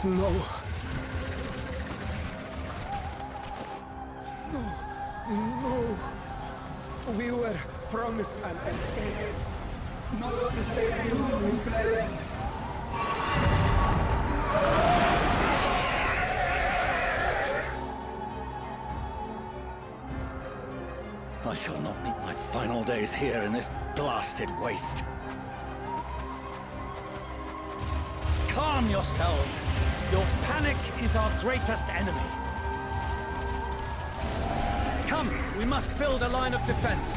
No. No. No. We were promised an escape. Not the same room we fled. I shall not meet my final days here in this blasted waste. Calm yourselves. Your panic is our greatest enemy. Come, we must build a line of defense.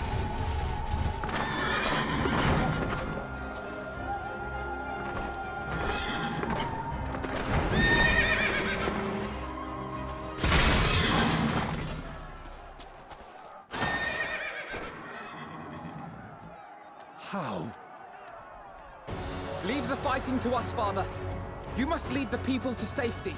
How? Leave the fighting to us, Father. You must lead the people to safety.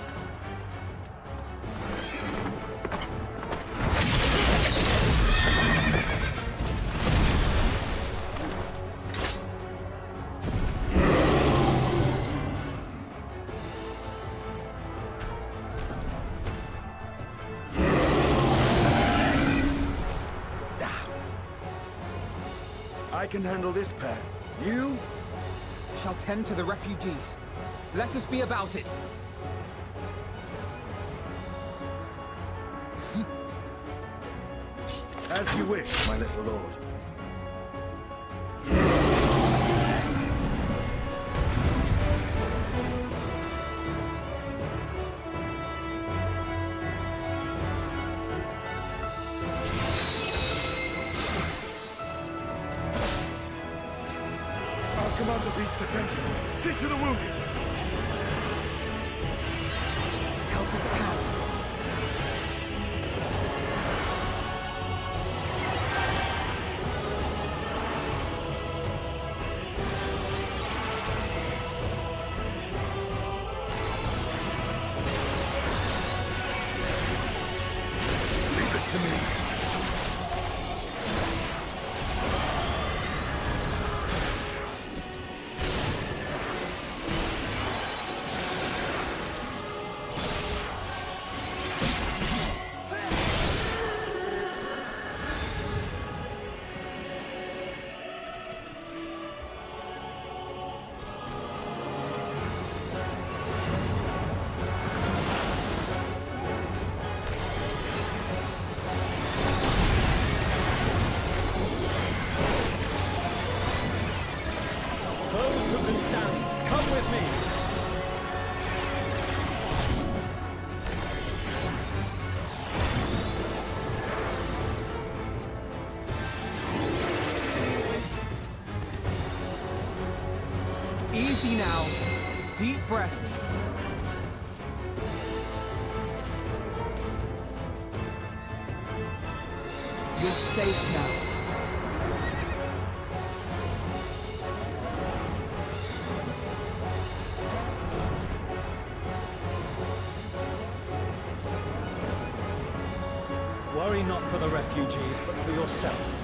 I can handle this pair. You? Shall tend to the refugees. Let us be about it. As you wish, my little lord. I'll command the beast's attention. See to the wounded. Help us at hand. Leave it to me. Those who can stand, come with me. Easy now. Deep breaths. You're safe now. Worry not for the refugees, but for yourself.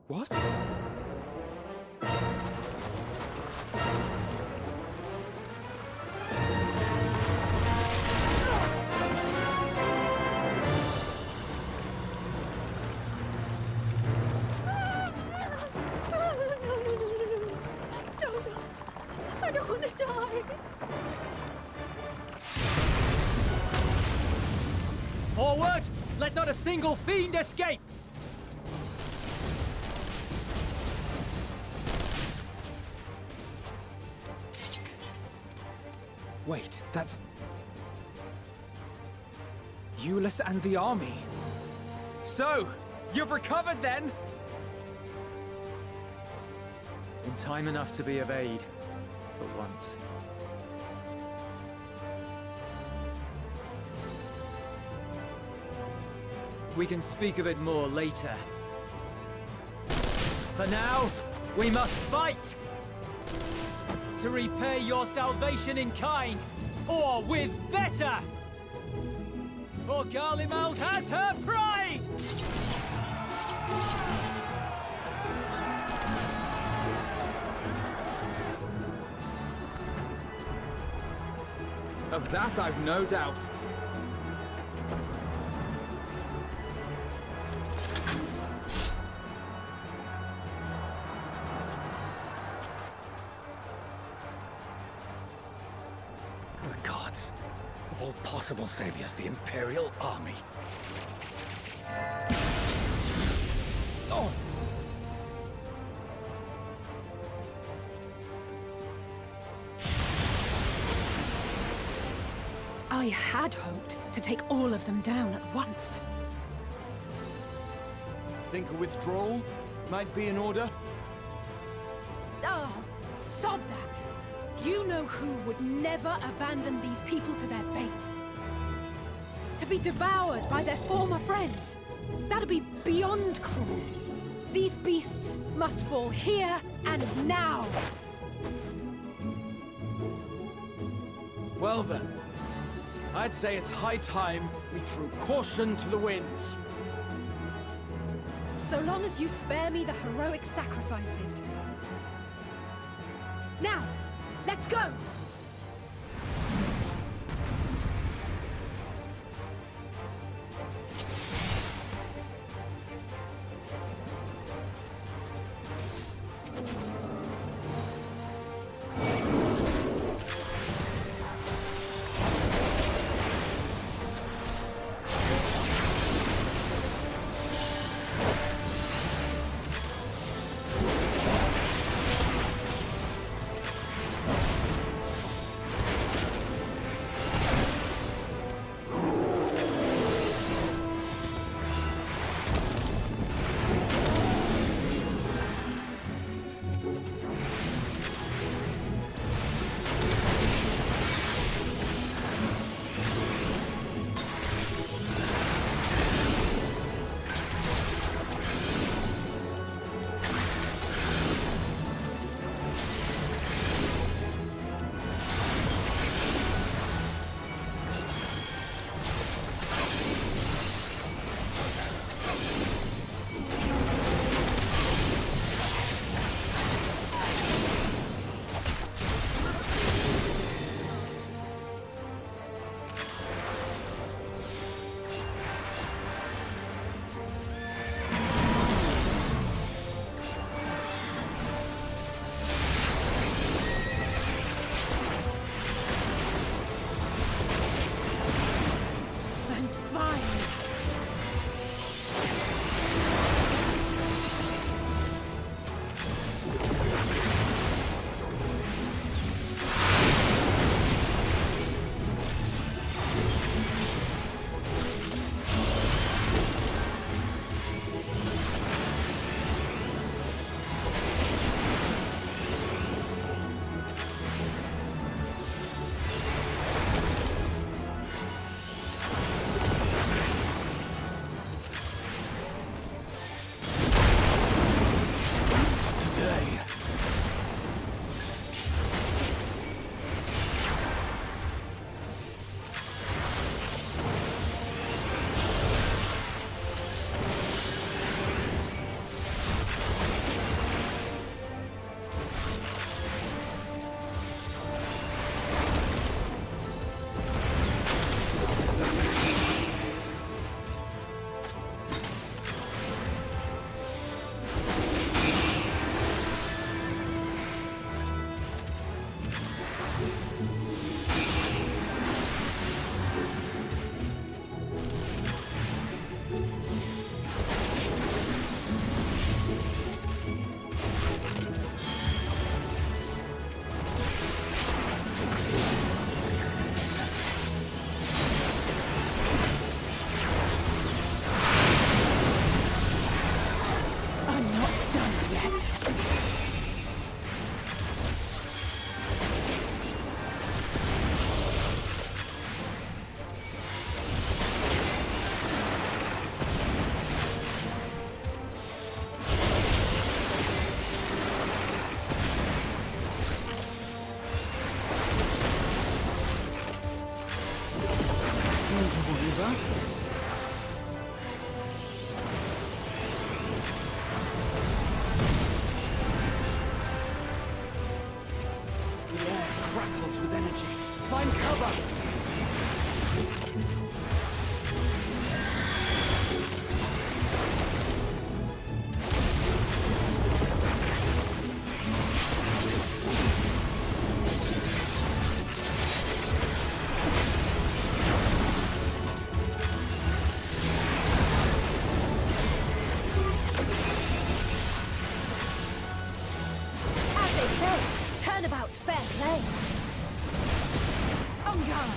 What? Don't. I don't want to die. Forward! Let not a single fiend escape! Wait, that's... Euless and the army. So, you've recovered then? In time enough to be of aid, for once. We can speak of it more later. For now, we must fight! To repay your salvation in kind, or with better! For Garlemald has her pride! Of that I've no doubt. The gods. Of all possible saviors, the Imperial Army. Oh! I had hoped to take all of them down at once. Think a withdrawal might be in order? Oh, sod that. You know who would never abandon these people to their fate. To be devoured by their former friends. That'd be beyond cruel. These beasts must fall here and now. Well then, I'd say it's high time we threw caution to the winds. So long as you spare me the heroic sacrifices. Now, let's go! aren't we? The air crackles with energy. Find cover! Turnabout's fair play. On guard.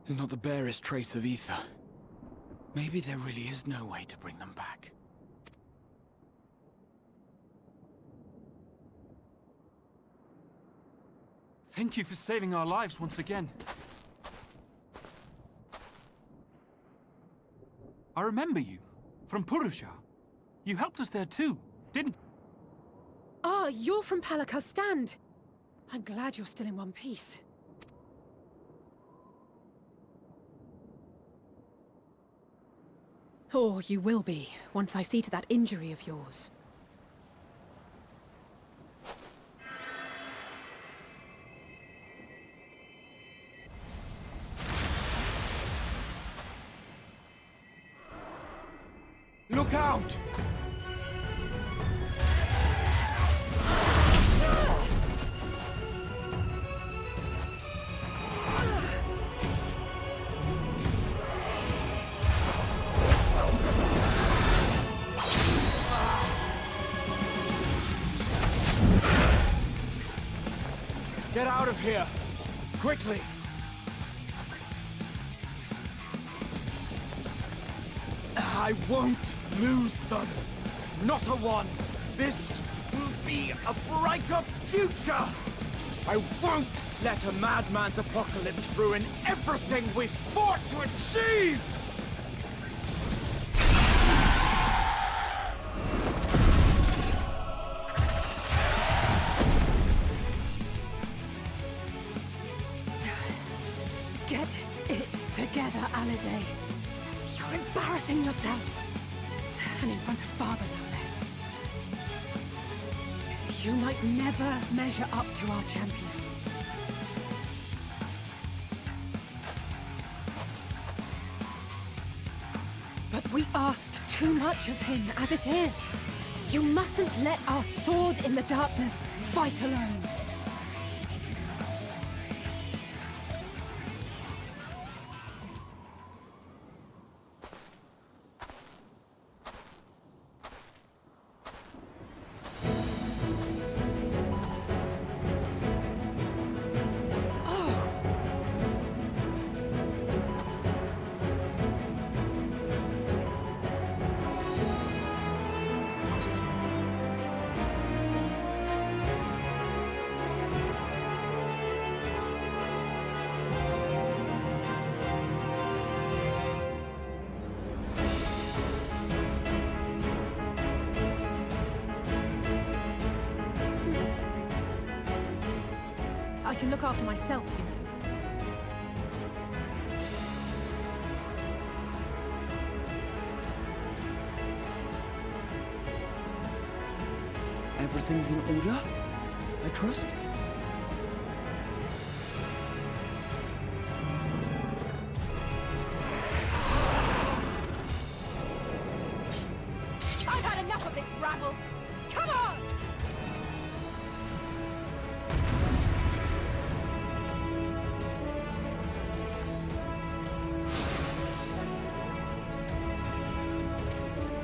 There's not the barest trace of ether. Maybe there really is no way to bring them back. Thank you for saving our lives once again. I remember you, from Purusha. You helped us there too, didn't you? Ah, you're from Palaka's stand. I'm glad you're still in one piece. Or you will be, once I see to that injury of yours. Look out! Get out of here! Quickly! I won't lose them! Not a one! This will be a brighter future! I won't let a madman's apocalypse ruin everything we've fought to achieve! Get it together, Alize. You're embarrassing yourself. And in front of Father, no less. You might never measure up to our champion. But we ask too much of him as it is. You mustn't let our sword in the darkness fight alone. I can look after myself, you know. Everything's in order, I trust? I've had enough of this rabble! Come on!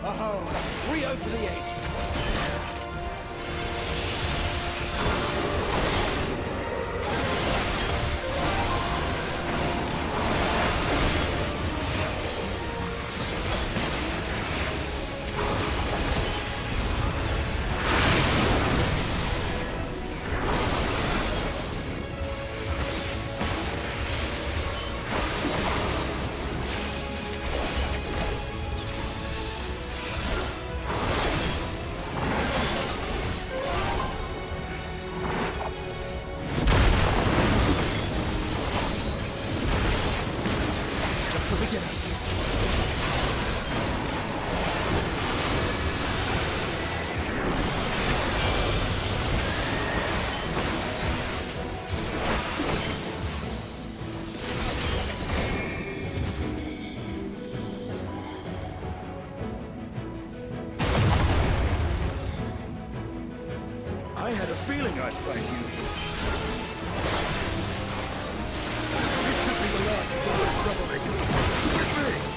Oh, we over the ages. had a feeling I'd find you here. This should be the last of all this troublemaking. With me!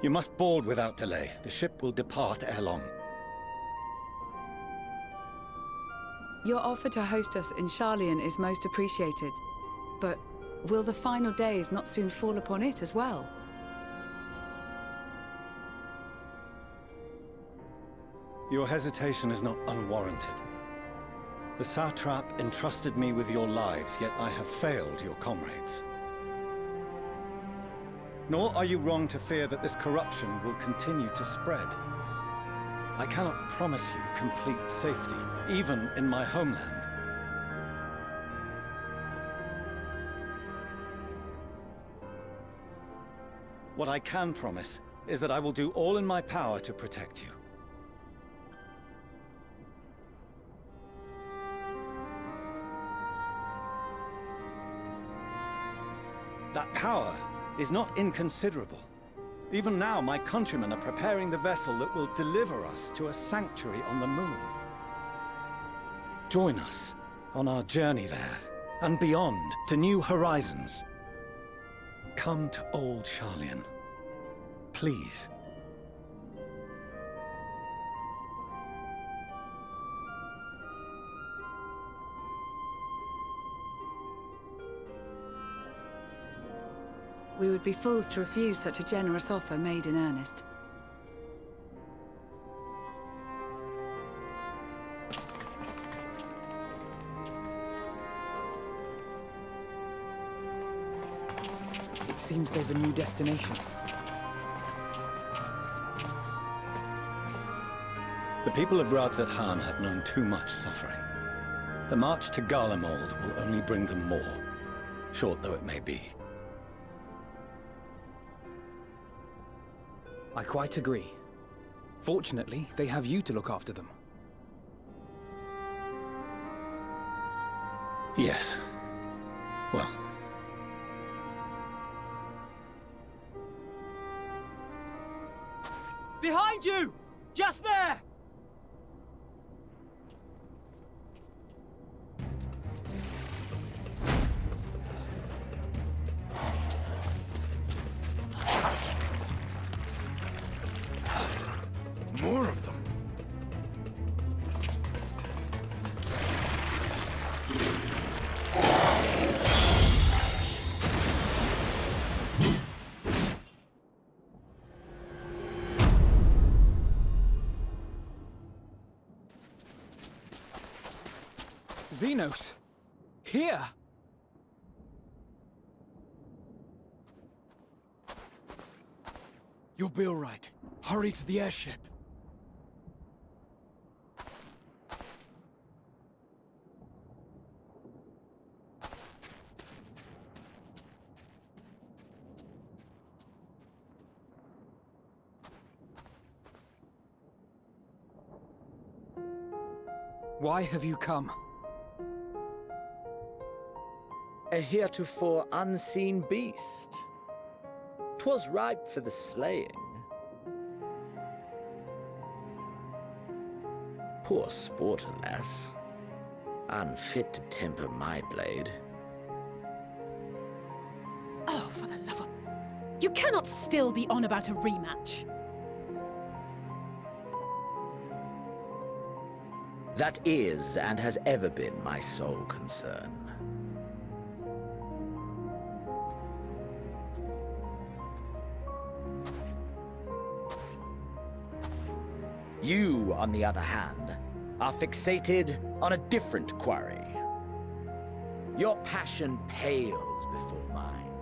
You must board without delay. The ship will depart ere long. Your offer to host us in Sharlayan is most appreciated. But will the final days not soon fall upon it as well? Your hesitation is not unwarranted. The satrap entrusted me with your lives, yet I have failed your comrades. Nor are you wrong to fear that this corruption will continue to spread. I cannot promise you complete safety, even in my homeland. What I can promise is that I will do all in my power to protect you. That power is not inconsiderable. Even now, my countrymen are preparing the vessel that will deliver us to a sanctuary on the moon. Join us on our journey there, and beyond, to new horizons. Come to old Sharlayan. Please. We would be fools to refuse such a generous offer made in earnest. It seems they've a new destination. The people of Radzat-Han have known too much suffering. The march to Garlemald will only bring them more, short though it may be. I quite agree. Fortunately, they have you to look after them. Yes. Well. Behind you! Just there! More of them. Xenos! Here! You'll be all right. Hurry to the airship. Why have you come? A heretofore unseen beast. 'Twas ripe for the slaying. Poor sport, alas. Unfit to temper my blade. Oh, for the love of... You cannot still be on about a rematch. That is, and has ever been, my sole concern. You, on the other hand, are fixated on a different quarry. Your passion pales before mine,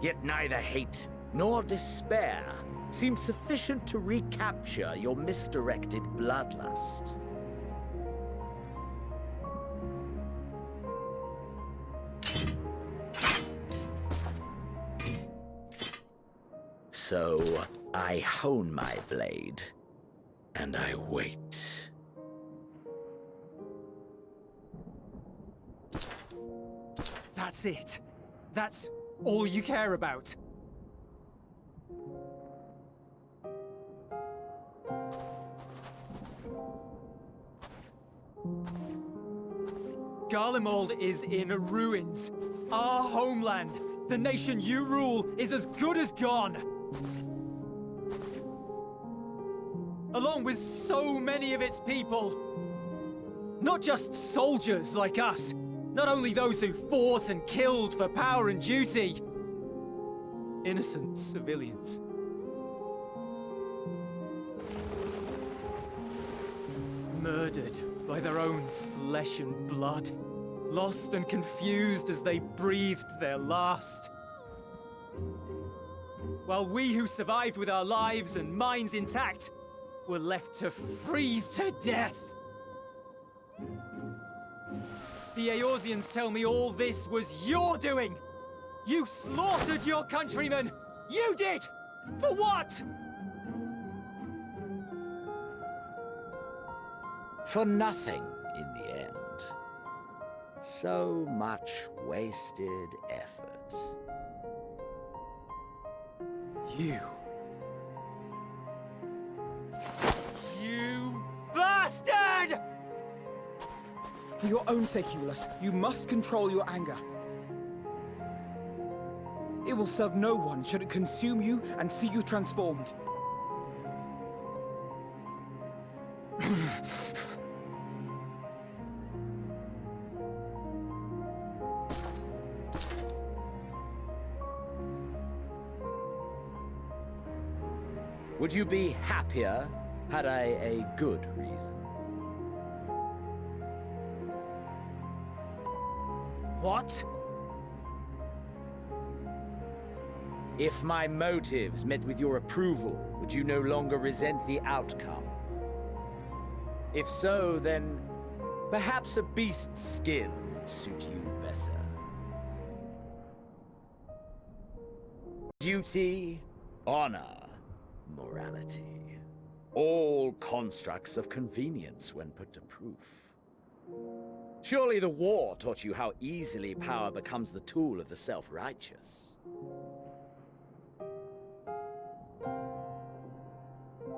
yet neither hate nor despair seem sufficient to recapture your misdirected bloodlust. So, I hone my blade, and I wait. That's it. That's all you care about. Garlemald is in ruins. Our homeland, the nation you rule, is as good as gone. Along with so many of its people. Not just soldiers like us. Not only those who fought and killed for power and duty. Innocent civilians. Murdered by their own flesh and blood. Lost and confused as they breathed their last. While we who survived with our lives and minds intact were left to freeze to death. The Eorzeans tell me all this was your doing! You slaughtered your countrymen! You did! For what? For nothing, in the end. So much wasted effort. You bastard! For your own sake, Eulus, you must control your anger. It will serve no one should it consume you and see you transformed. Would you be happier had I a good reason? What? If my motives met with your approval, would you no longer resent the outcome? If so, then perhaps a beast's skin would suit you better. Duty, honor, morality. All constructs of convenience when put to proof. Surely the war taught you how easily power becomes the tool of the self-righteous.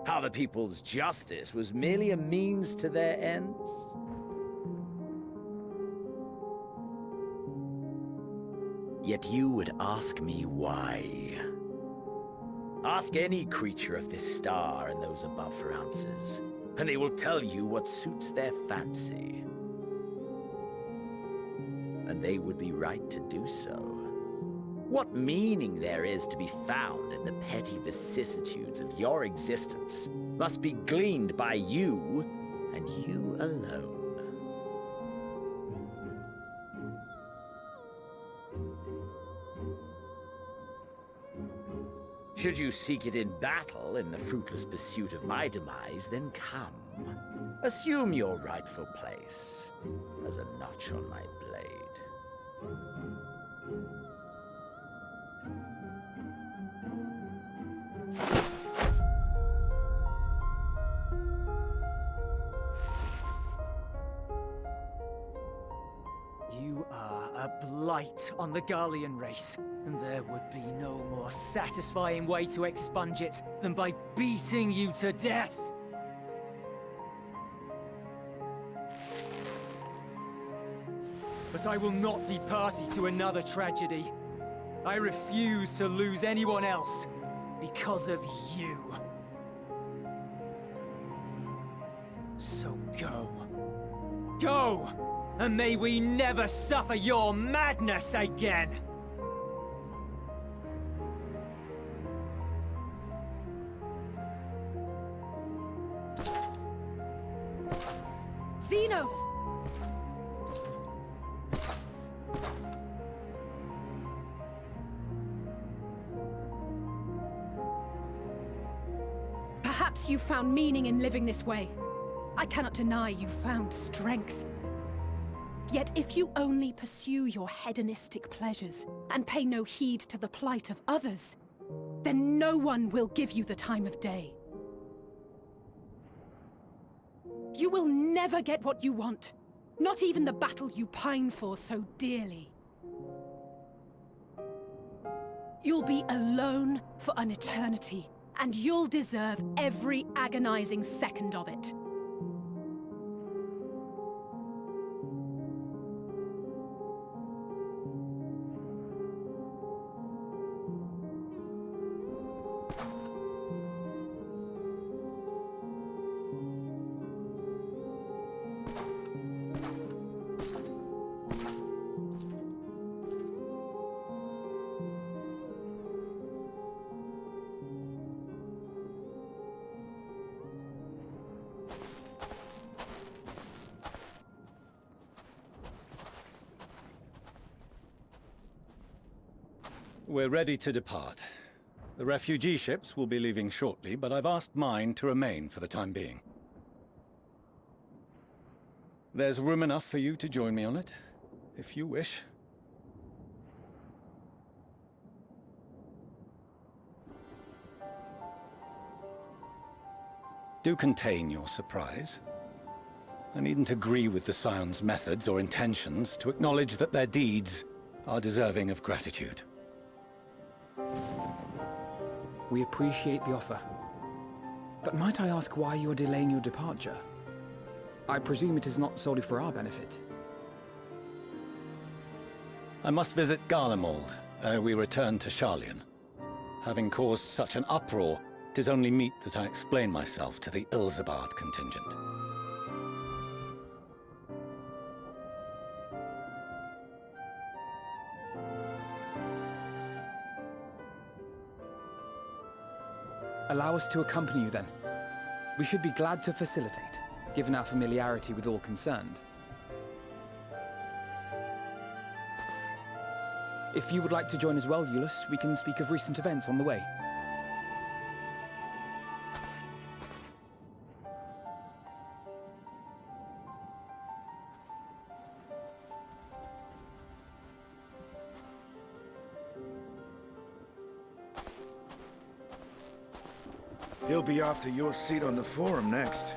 How the people's justice was merely a means to their ends? Yet you would ask me why. Ask any creature of this star and those above for answers, and they will tell you what suits their fancy. And they would be right to do so. What meaning there is to be found in the petty vicissitudes of your existence must be gleaned by you, and you alone. Should you seek it in battle in the fruitless pursuit of my demise, then come. Assume your rightful place as a notch on my blade. You are a blight on the Garlean race, and there would be no more satisfying way to expunge it than by beating you to death. But I will not be party to another tragedy. I refuse to lose anyone else because of you. So go. Go! And may we never suffer your madness again! Xenos! Perhaps you found meaning in living this way. I cannot deny you found strength. Yet if you only pursue your hedonistic pleasures and pay no heed to the plight of others, then no one will give you the time of day. You will never get what you want, not even the battle you pine for so dearly. You'll be alone for an eternity, and you'll deserve every agonizing second of it. We're ready to depart. The refugee ships will be leaving shortly, but I've asked mine to remain for the time being. There's room enough for you to join me on it, if you wish. Do contain your surprise. I needn't agree with the Scion's methods or intentions to acknowledge that their deeds are deserving of gratitude. We appreciate the offer. But might I ask why you are delaying your departure? I presume it is not solely for our benefit. I must visit Garlemald ere we return to Sharlayan. Having caused such an uproar, 'tis only meet that I explain myself to the Ilzabard contingent. Allow us to accompany you then. We should be glad to facilitate, given our familiarity with all concerned. If you would like to join as well, Eulus, we can speak of recent events on the way. He'll be after your seat on the forum next.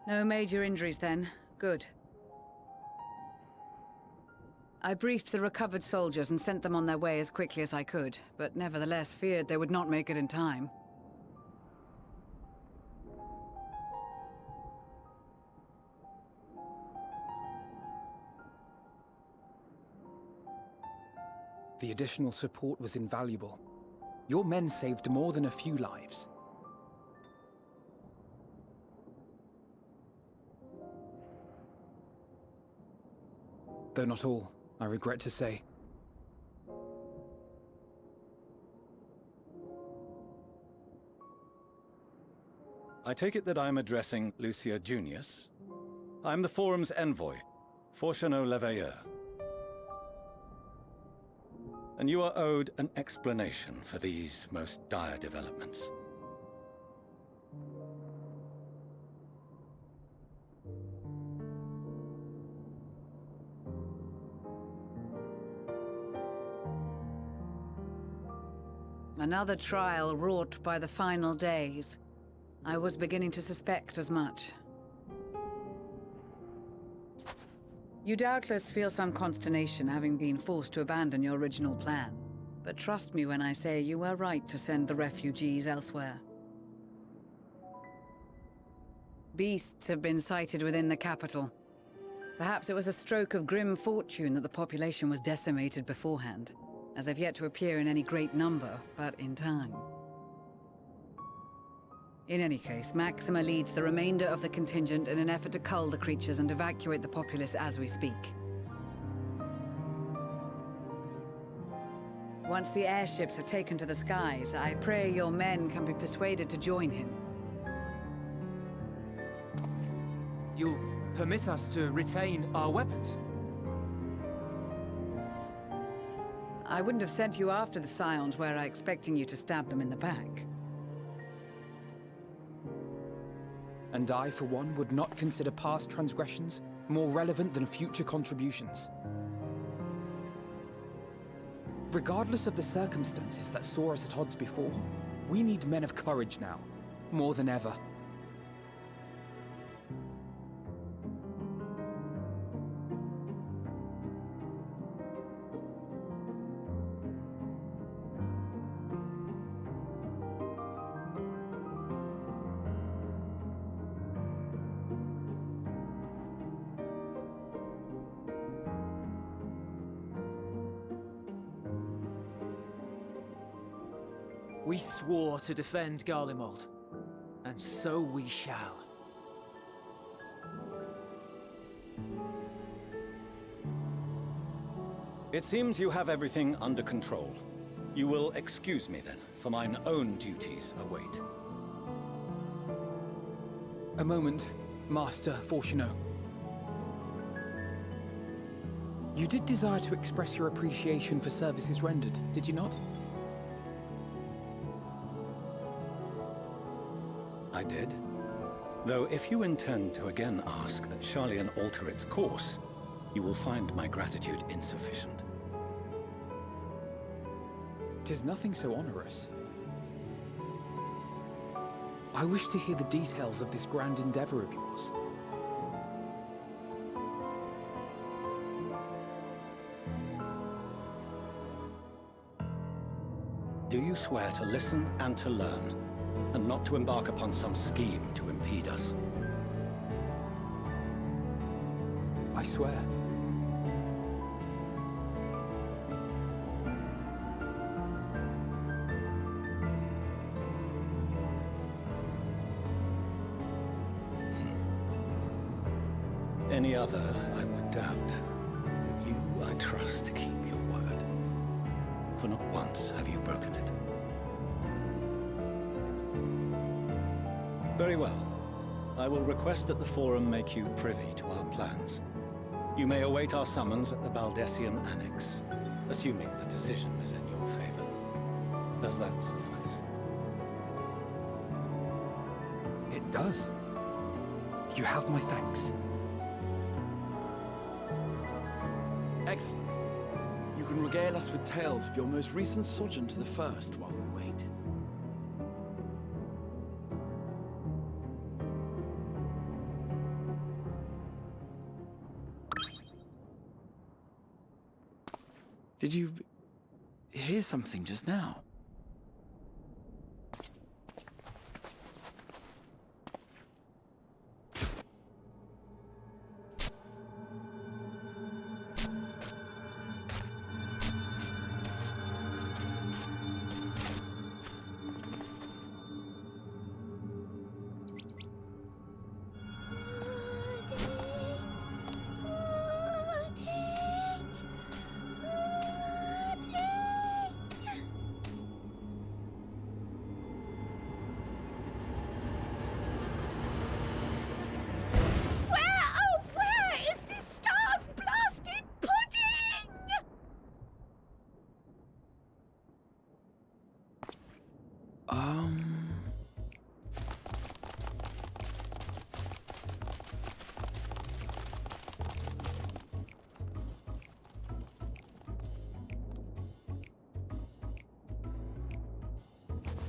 No major injuries then. Good. I briefed the recovered soldiers and sent them on their way as quickly as I could, but nevertheless feared they would not make it in time. The additional support was invaluable. Your men saved more than a few lives. Though not all, I regret to say. I take it that I'm addressing Lucia Junius? I'm the Forum's envoy, Fortuneau Leveilleur. And you are owed an explanation for these most dire developments. Another trial wrought by the final days. I was beginning to suspect as much. You doubtless feel some consternation having been forced to abandon your original plan. But trust me when I say you were right to send the refugees elsewhere. Beasts have been sighted within the capital. Perhaps it was a stroke of grim fortune that the population was decimated beforehand, as they've yet to appear in any great number, but in time. In any case, Maxima leads the remainder of the contingent in an effort to cull the creatures and evacuate the populace as we speak. Once the airships have taken to the skies, I pray your men can be persuaded to join him. You'll permit us to retain our weapons? I wouldn't have sent you after the Scions were I expecting you to stab them in the back. And I, for one, would not consider past transgressions more relevant than future contributions. Regardless of the circumstances that saw us at odds before, we need men of courage now, more than ever. We swore to defend Garlemald, and so we shall. It seems you have everything under control. You will excuse me then, for mine own duties await. A moment, Master Fortuno. You did desire to express your appreciation for services rendered, did you not? I did. Though if you intend to again ask that Charlian alter its course, you will find my gratitude insufficient. 'Tis nothing so onerous. I wish to hear the details of this grand endeavor of yours. Do you swear to listen and to learn, and not to embark upon some scheme to impede us? I swear. Any other, I would doubt. But you, I trust to keep your word. For not once have you broken it. Very well. I will request that the Forum make you privy to our plans. You may await our summons at the Baldessian Annex, assuming the decision is in your favor. Does that suffice? It does. You have my thanks. Excellent. You can regale us with tales of your most recent sojourn to the First while we wait. Did you hear something just now?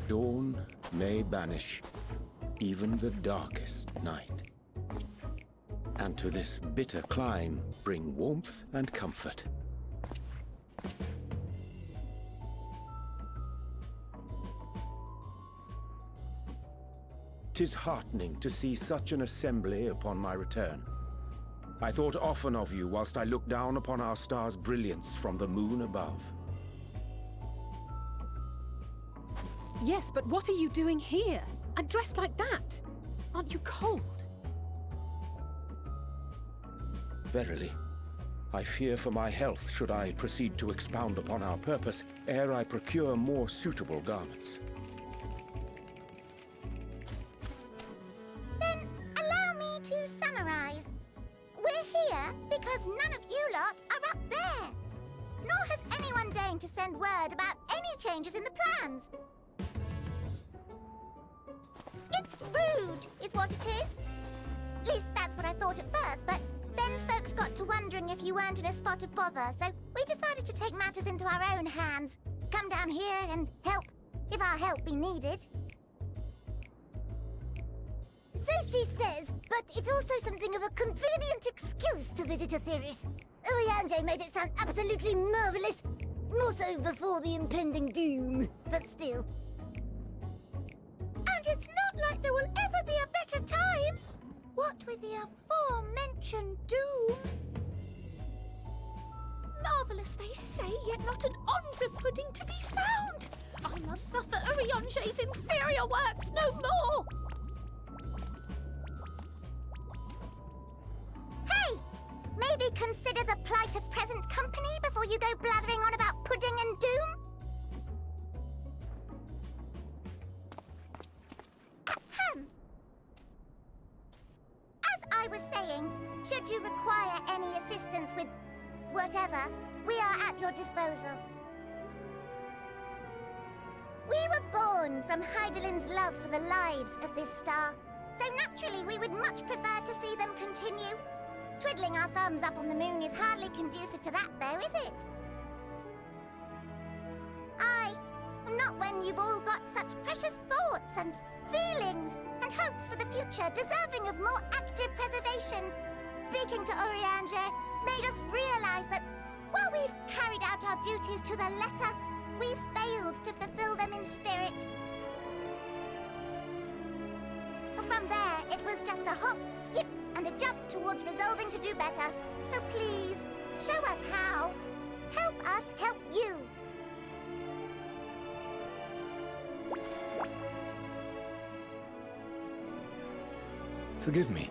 Dawn may banish even the darkest night, and to this bitter clime bring warmth and comfort. 'Tis heartening to see such an assembly upon my return. I thought often of you whilst I looked down upon our star's brilliance from the moon above. Yes, but what are you doing here? And dressed like that? Aren't you cold? Verily, I fear for my health should I proceed to expound upon our purpose ere I procure more suitable garments. Then allow me to summarize. We're here because none of you lot are up there. Nor has anyone deigned to send word about any changes in the plans. It's rude, is what it is. At least that's what I thought at first, but then folks got to wondering if you weren't in a spot of bother, so we decided to take matters into our own hands. Come down here and help, if our help be needed. So she says, but it's also something of a convenient excuse to visit Etheris. Oriange made it sound absolutely marvelous. More so before the impending doom, but still. And it's not like there will ever be a better time. What with the aforementioned doom? Marvellous, they say, yet not an ounce of pudding to be found. I must suffer Oriange's inferior works no more. Hey! Maybe consider the plight of present company before you go blathering on about pudding and doom? Ahem. As I was saying, should you require any assistance with whatever, we are at your disposal. We were born from Heidelin's love for the lives of this star, so naturally we would much prefer to see them continue. Twiddling our thumbs up on the moon is hardly conducive to that, though, is it? Aye, not when you've all got such precious thoughts and feelings and hopes for the future deserving of more active preservation. Speaking to Oriange made us realize that while we've carried out our duties to the letter, we've failed to fulfill them in spirit. From there, it was just a hop, skip, and a jump towards resolving to do better. So please, show us how. Help us help you. Forgive me,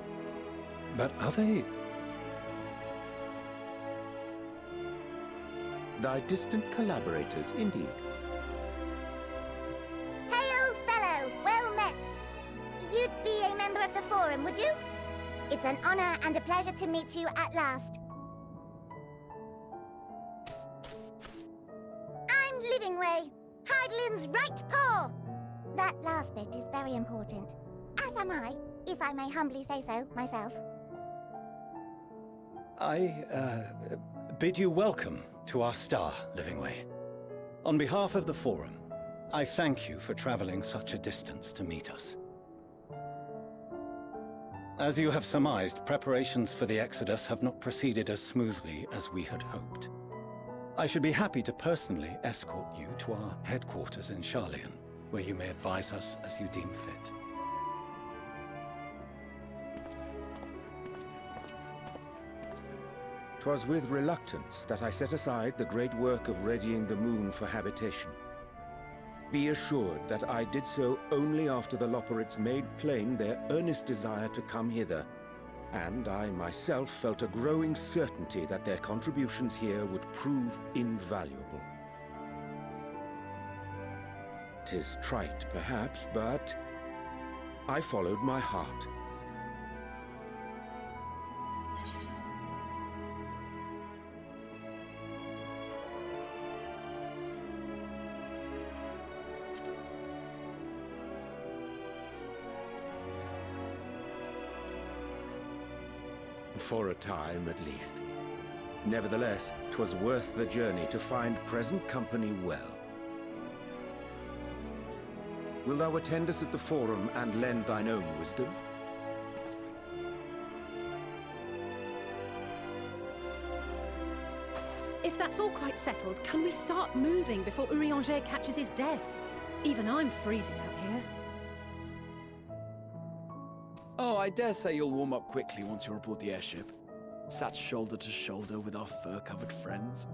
but are they... Thy distant collaborators, indeed. Hail, fellow! Well met! You'd be a member of the Forum, would you? It's an honor and a pleasure to meet you at last. I'm Livingway, Heidelin's right paw. That last bit is very important, as am I, if I may humbly say so myself. I bid you welcome to our star, Livingway. On behalf of the Forum, I thank you for traveling such a distance to meet us. As you have surmised, preparations for the Exodus have not proceeded as smoothly as we had hoped. I should be happy to personally escort you to our headquarters in Charlian, where you may advise us as you deem fit. 'Twas with reluctance that I set aside the great work of readying the moon for habitation. Be assured that I did so only after the Loperids made plain their earnest desire to come hither, and I myself felt a growing certainty that their contributions here would prove invaluable. 'Tis trite, perhaps, but I followed my heart. For a time, at least. Nevertheless, 'twas worth the journey to find present company well. Wilt thou attend us at the Forum and lend thine own wisdom? If that's all quite settled, can we start moving before Urianger catches his death? Even I'm freezing out here. Oh, I dare say you'll warm up quickly once you're aboard the airship. Sat shoulder to shoulder with our fur-covered friends.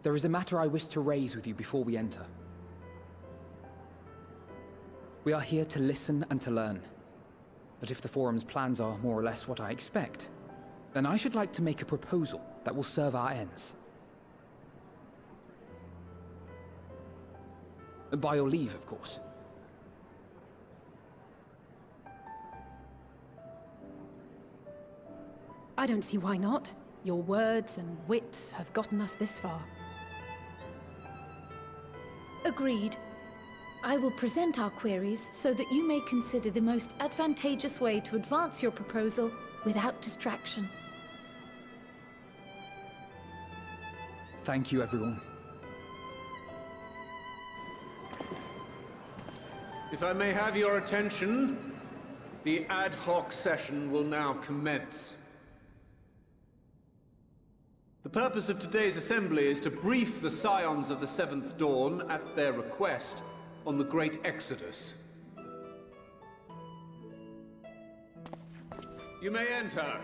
There is a matter I wish to raise with you before we enter. We are here to listen and to learn. But if the Forum's plans are more or less what I expect, then I should like to make a proposal that will serve our ends. By your leave, of course. I don't see why not. Your words and wits have gotten us this far. Agreed. I will present our queries so that you may consider the most advantageous way to advance your proposal without distraction. Thank you, everyone. If I may have your attention, the ad hoc session will now commence. The purpose of today's assembly is to brief the Scions of the Seventh Dawn, at their request, on the Great Exodus. You may enter.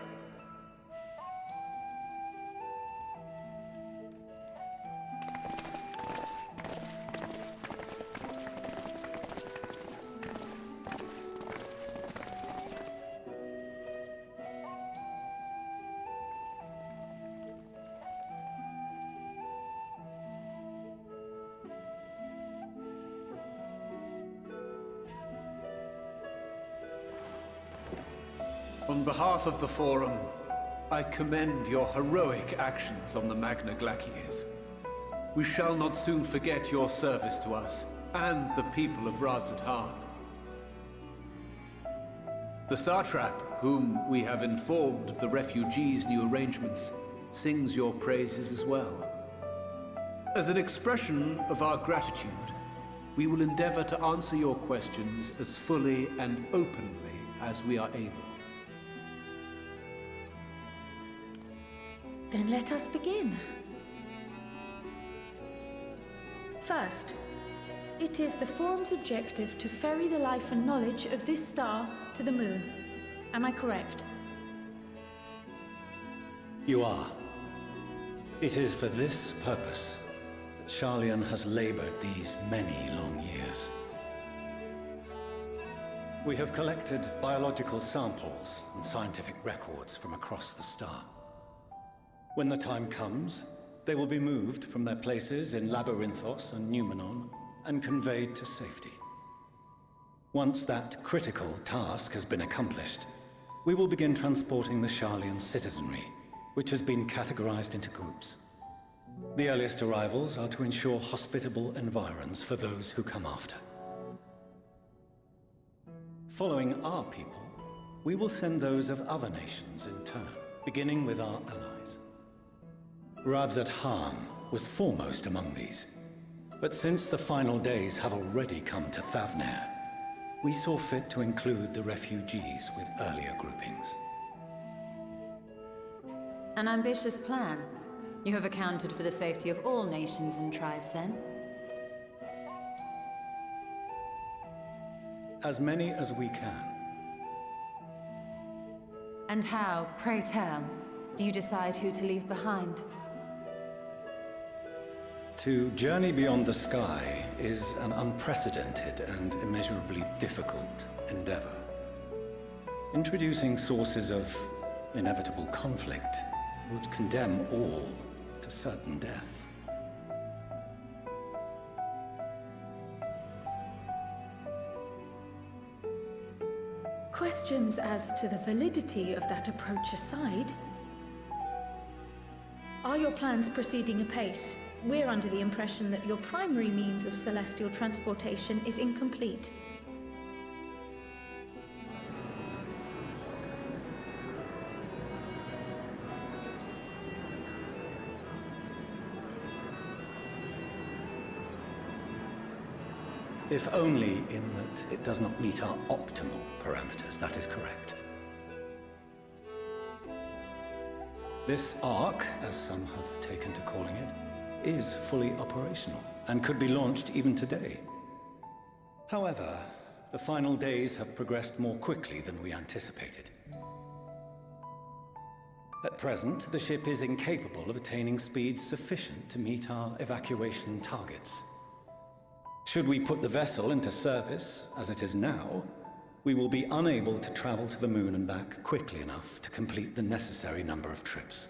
On behalf of the Forum, I commend your heroic actions on the Magna Glaciers. We shall not soon forget your service to us, and the people of Radzat-Han. The Satrap, whom we have informed of the refugees' new arrangements, sings your praises as well. As an expression of our gratitude, we will endeavor to answer your questions as fully and openly as we are able. Then let us begin. First, it is the Forum's objective to ferry the life and knowledge of this star to the moon. Am I correct? You are. It is for this purpose that Sharlayan has labored these many long years. We have collected biological samples and scientific records from across the star. When the time comes, they will be moved from their places in Labyrinthos and Numenon and conveyed to safety. Once that critical task has been accomplished, we will begin transporting the Sharlayan citizenry, which has been categorized into groups. The earliest arrivals are to ensure hospitable environs for those who come after. Following our people, we will send those of other nations in turn, beginning with our allies. Radzat-Han was foremost among these, but since the final days have already come to Thavnair, we saw fit to include the refugees with earlier groupings. An ambitious plan. You have accounted for the safety of all nations and tribes, then? As many as we can. And how, pray tell, do you decide who to leave behind? To journey beyond the sky is an unprecedented and immeasurably difficult endeavor. Introducing sources of inevitable conflict would condemn all to certain death. Questions as to the validity of that approach aside, are your plans proceeding apace? We're under the impression that your primary means of celestial transportation is incomplete. If only in that it does not meet our optimal parameters, that is correct. This Ark, as some have taken to calling it, is fully operational and could be launched even today. However, the final days have progressed more quickly than we anticipated. At present, the ship is incapable of attaining speeds sufficient to meet our evacuation targets. Should we put the vessel into service, as it is now, we will be unable to travel to the moon and back quickly enough to complete the necessary number of trips.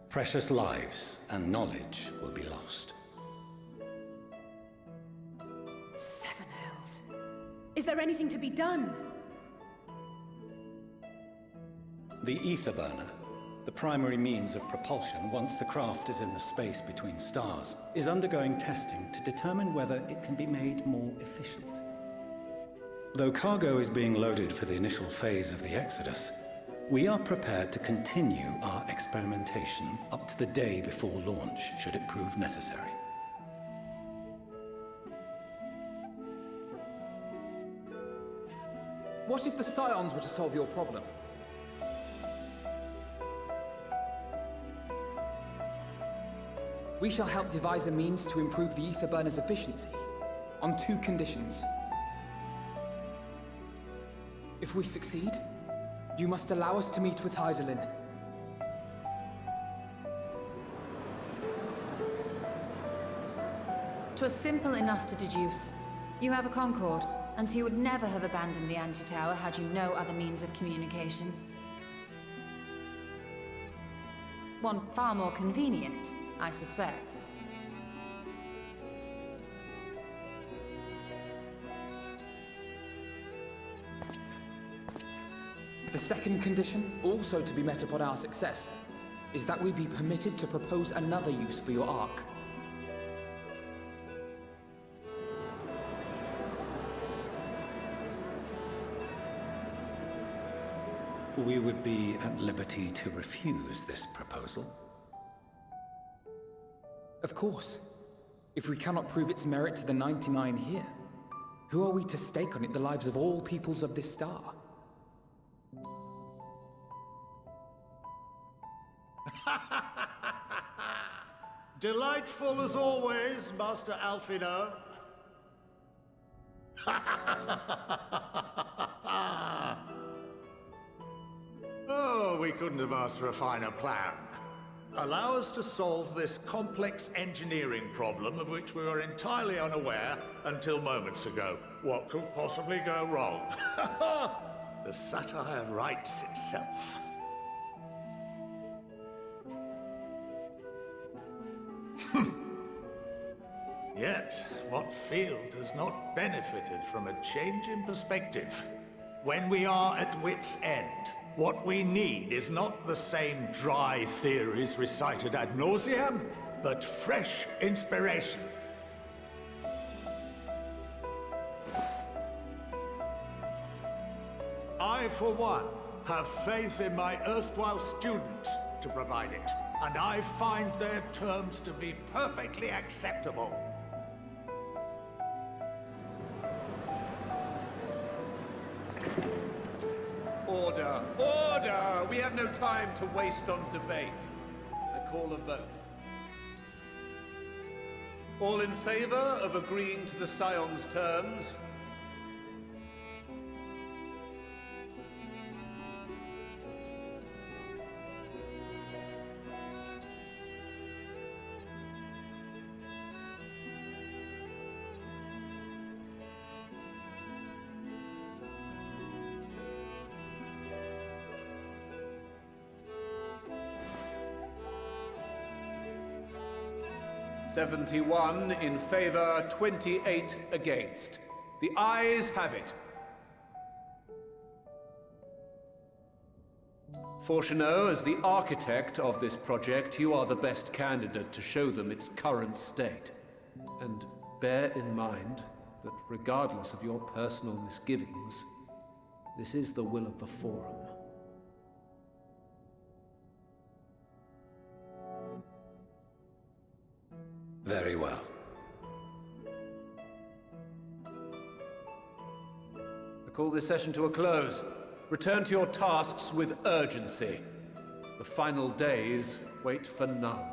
Precious lives and knowledge will be lost. Seven hells. Is there anything to be done? The ether burner, the primary means of propulsion once the craft is in the space between stars, is undergoing testing to determine whether it can be made more efficient. Though cargo is being loaded for the initial phase of the Exodus, we are prepared to continue our experimentation up to the day before launch, should it prove necessary. What if the Scions were to solve your problem? We shall help devise a means to improve the ether burner's efficiency, on 2 conditions. If we succeed, you must allow us to meet with Hydaelyn. "'Twas simple enough to deduce. You have a Concord, and so you would never have abandoned the Anti-Tower had you no other means of communication. One far more convenient, I suspect. The second condition, also to be met upon our success, is that we be permitted to propose another use for your Ark. We would be at liberty to refuse this proposal. Of course. If we cannot prove its merit to the 99 here, who are we to stake on it the lives of all peoples of this star? Delightful as always, Master Alfino. Oh, we couldn't have asked for a finer plan. Allow us to solve this complex engineering problem of which we were entirely unaware until moments ago. What could possibly go wrong? The satire writes itself. Yet, what field has not benefited from a change in perspective? When we are at wit's end, what we need is not the same dry theories recited ad nauseam, but fresh inspiration. I, for one, have faith in my erstwhile students to provide it, and I find their terms to be perfectly acceptable. Order! Order! We have no time to waste on debate. I call a vote. All in favor of agreeing to the Scion's terms? "71 in favor, 28 against. The ayes have it. Fortuneau, as the architect of this project, you are the best candidate to show them its current state. And bear in mind that regardless of your personal misgivings, this is the will of the Forum. Very well. I call this session to a close. Return to your tasks with urgency. The final days wait for none.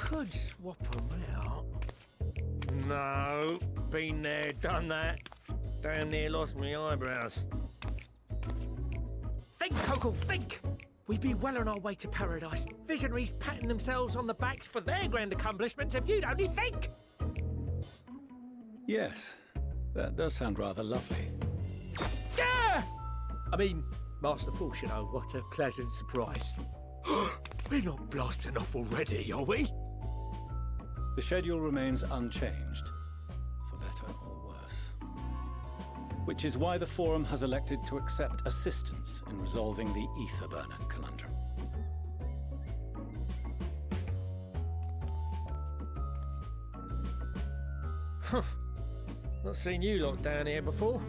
could swap them out. No, been there, done that. Damn near lost my eyebrows. Think, Coco, think! We'd be well on our way to paradise. Visionaries patting themselves on the backs for their grand accomplishments if you'd only think! Yes, that does sound rather lovely. Yeah! I mean, Master Force, you know, what a pleasant surprise. We're not blasting off already, are we? The schedule remains unchanged, for better or worse. Which is why the Forum has elected to accept assistance in resolving the ether burner conundrum. Huh. Not seen you lot down here before.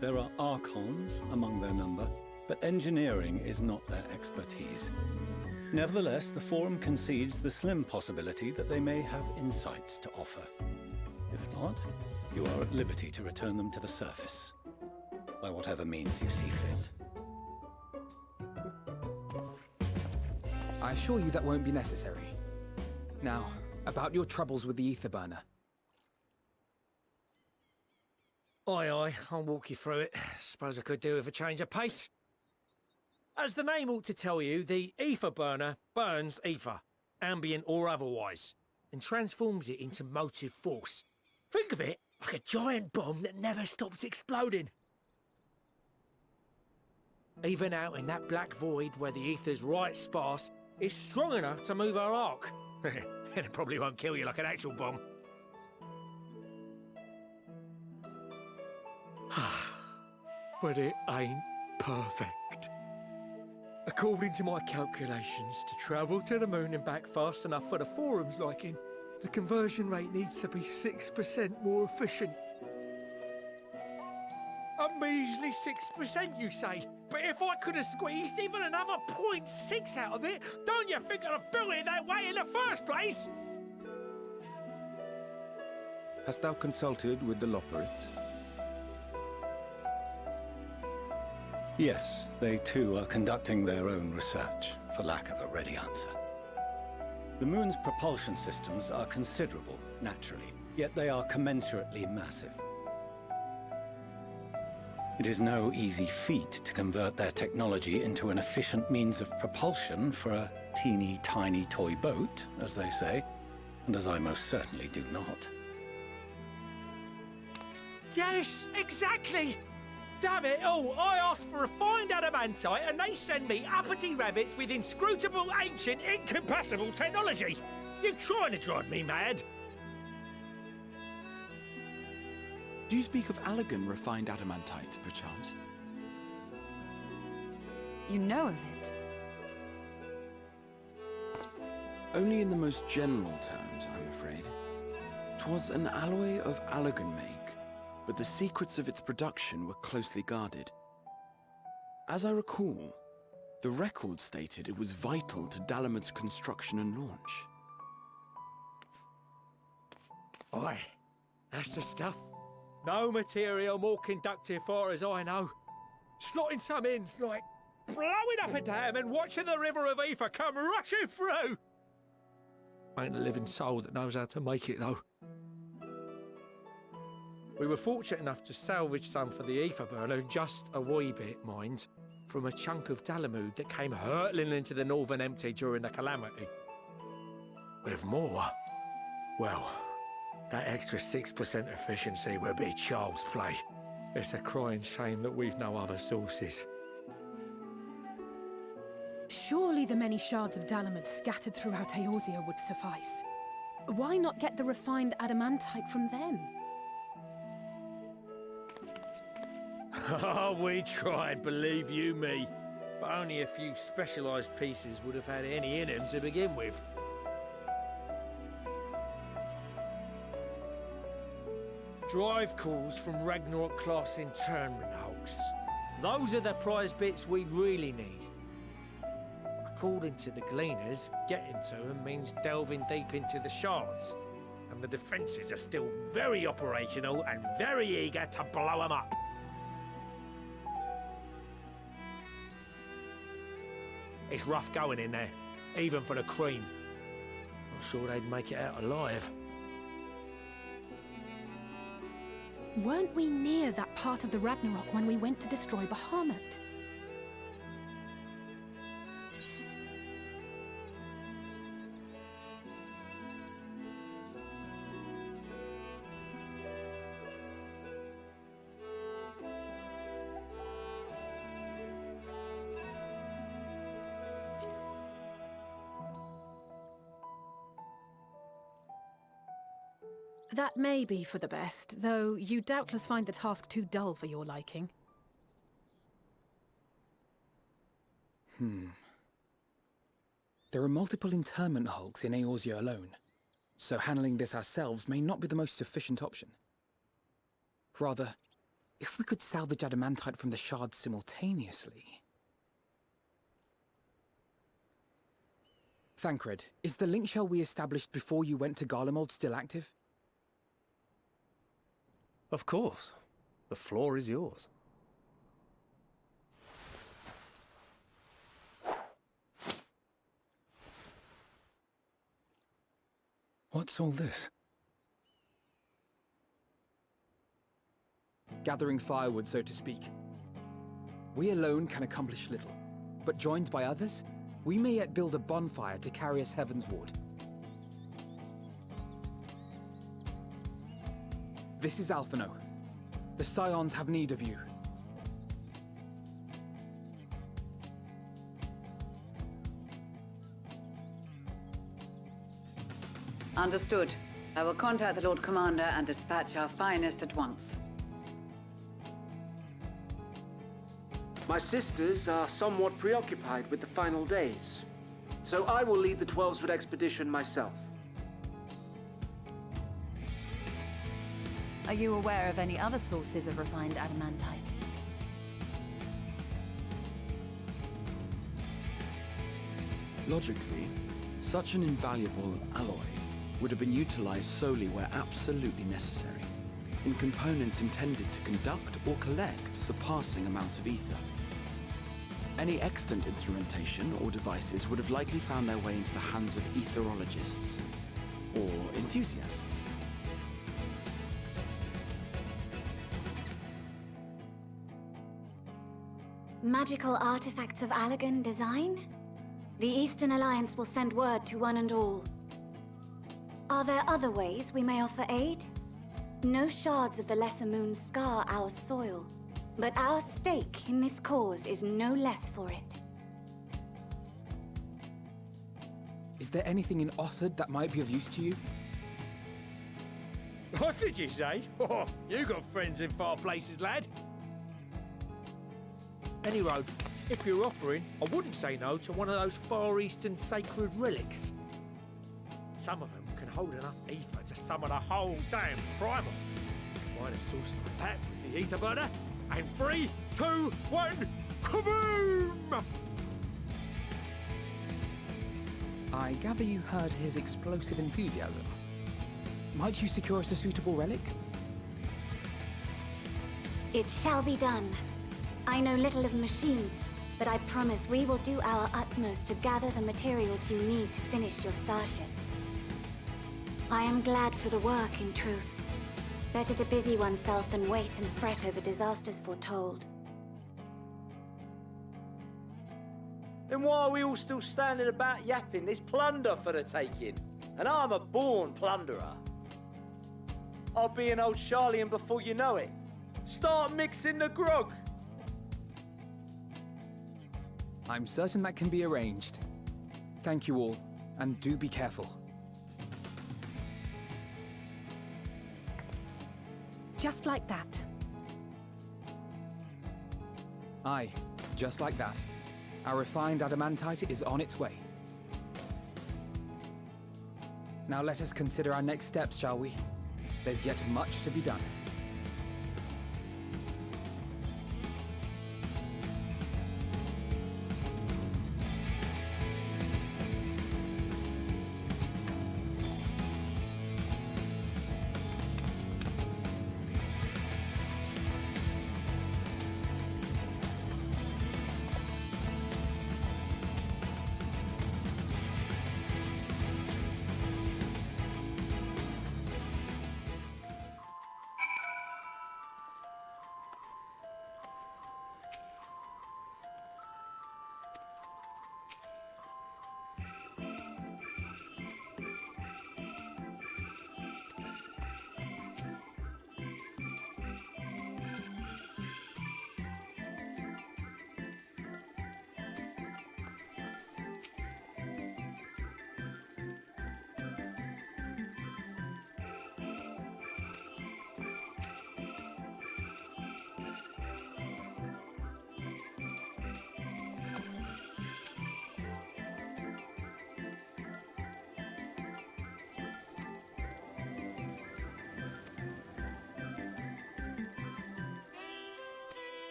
There are Archons among their number, but engineering is not their expertise. Nevertheless, the Forum concedes the slim possibility that they may have insights to offer. If not, you are at liberty to return them to the surface, by whatever means you see fit. I assure you that won't be necessary. Now, about your troubles with the ether burner. Aye, aye, I'll walk you through it. Suppose I could do with a change of pace. As the name ought to tell you, the ether burner burns ether, ambient or otherwise, and transforms it into motive force. Think of it like a giant bomb that never stops exploding. Even out in that black void where the ether's right sparse, it's strong enough to move our arc. And it probably won't kill you like an actual bomb. But it ain't perfect. According to my calculations, to travel to the moon and back fast enough for the Forum's liking, the conversion rate needs to be 6% more efficient. A measly 6%, you say? But if I could have squeezed even another 0.6 out of it, don't you think I'd have built it that way in the first place? Hast thou consulted with the Loperids? Yes, they too are conducting their own research, for lack of a ready answer. The moon's propulsion systems are considerable, naturally, yet they are commensurately massive. It is no easy feat to convert their technology into an efficient means of propulsion for a teeny tiny toy boat, as they say, and as I most certainly do not. Yes, exactly! Damn it all, I asked for refined adamantite and they send me uppity rabbits with inscrutable, ancient, incompatible technology! You're trying to drive me mad! Do you speak of Allegan refined adamantite, perchance? You know of it? Only in the most general terms, I'm afraid. 'Twas an alloy of Allegan make, but the secrets of its production were closely guarded. As I recall, the record stated it was vital to Dalamud's construction and launch. Aye, that's the stuff. No material more conductive far as I know. Slotting some ins like blowing up a dam and watching the river of ether come rushing through. Ain't a living soul that knows how to make it though. We were fortunate enough to salvage some for the ether burner, just a wee bit, mind, from a chunk of Dalamud that came hurtling into the Northern Empty during the calamity. With more, well, that extra 6% efficiency would be child's play. It's a crying shame that we've no other sources. Surely the many shards of Dalamud scattered throughout Eorzea would suffice. Why not get the refined adamantite from them? Oh, we tried, believe you me. But only a few specialised pieces would have had any in them to begin with. Drive calls from Ragnarok-class internment hulks. Those are the prize bits we really need. According to the Gleaners, getting to them means delving deep into the shards. And the defences are still very operational and very eager to blow them up. It's rough going in there. even for the cream. Not sure they'd make it out alive. Weren't we near that part of the Ragnarok when we went to destroy Bahamut? That may be for the best, though you doubtless find the task too dull for your liking. There are multiple internment hulks in Eorzea alone, so handling this ourselves may not be the most efficient option. Rather, if we could salvage adamantite from the shards simultaneously... Thancred, is the link shell we established before you went to Garlemald still active? Of course. The floor is yours. What's all this? Gathering firewood, so to speak. We alone can accomplish little, but joined by others, we may yet build a bonfire to carry us heavensward. This is Alphino. The Scions have need of you. Understood. I will contact the Lord Commander and dispatch our finest at once. My sisters are somewhat preoccupied with the final days, so I will lead the 12-Wood expedition myself. Are you aware of any other sources of refined adamantite? Logically, such an invaluable alloy would have been utilized solely where absolutely necessary, in components intended to conduct or collect surpassing amounts of ether. Any extant instrumentation or devices would have likely found their way into the hands of etherologists or enthusiasts. Magical artifacts of Allagan design? The Eastern Alliance will send word to one and all. Are there other ways we may offer aid? No shards of the Lesser Moon scar our soil, but our stake in this cause is no less for it. Is there anything in Othard that might be of use to you? What did you say? Oh, you got friends in far places, lad. Anyway, if you're offering, I wouldn't say no to one of those Far Eastern sacred relics. Some of them can hold enough ether to summon a whole damn primal. Combine a source like that with the ether burner, and 3, 2, 1, kaboom! I gather you heard his explosive enthusiasm. Might you secure us a suitable relic? It shall be done. I know little of machines, but I promise we will do our utmost to gather the materials you need to finish your starship. I am glad for the work, in truth. Better to busy oneself than wait and fret over disasters foretold. Then why are we all still standing about yapping? There's plunder for the taking, and I'm a born plunderer. I'll be an old Charlian before you know it. Start mixing the grog. I'm certain that can be arranged. Thank you all, and do be careful. Just like that. Aye, just like that. Our refined adamantite is on its way. Now let us consider our next steps, shall we? There's yet much to be done.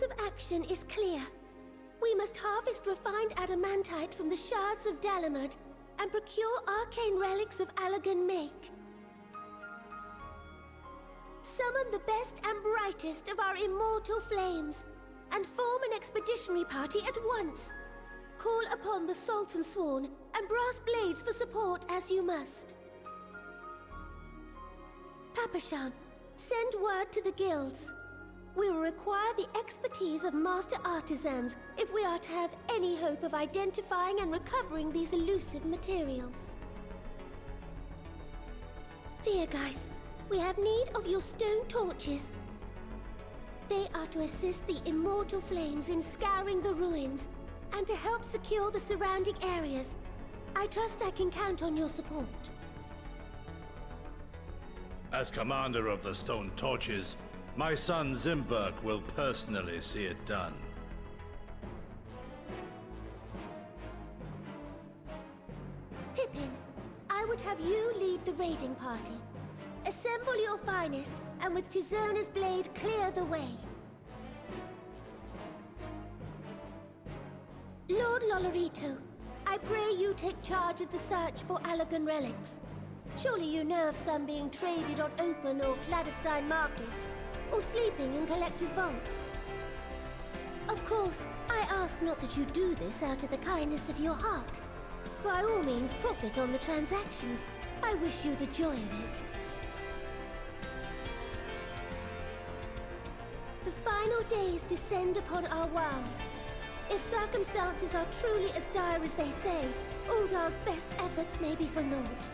course of action is clear. We must harvest refined adamantite from the shards of Dalamud and procure arcane relics of Allagan make. Summon the best and brightest of our immortal flames and form an expeditionary party at once. Call upon the Sultan Sworn and Brass Blades for support as you must. Papashan, send word to the guilds. We will require the expertise of master artisans if we are to have any hope of identifying and recovering these elusive materials. Viergeist, we have need of your stone torches. They are to assist the immortal flames in scouring the ruins and to help secure the surrounding areas. I trust I can count on your support. As commander of the Stone Torches, my son Zimberk will personally see it done. Pippin, I would have you lead the raiding party. Assemble your finest, and with Tizona's blade, clear the way. Lord Lolorito, I pray you take charge of the search for Allagan relics. Surely you know of some being traded on open or clandestine markets, or sleeping in collectors' vaults. Of course, I ask not that you do this out of the kindness of your heart. By all means, profit on the transactions. I wish you the joy of it. The final days descend upon our world. If circumstances are truly as dire as they say, Uldar's best efforts may be for naught.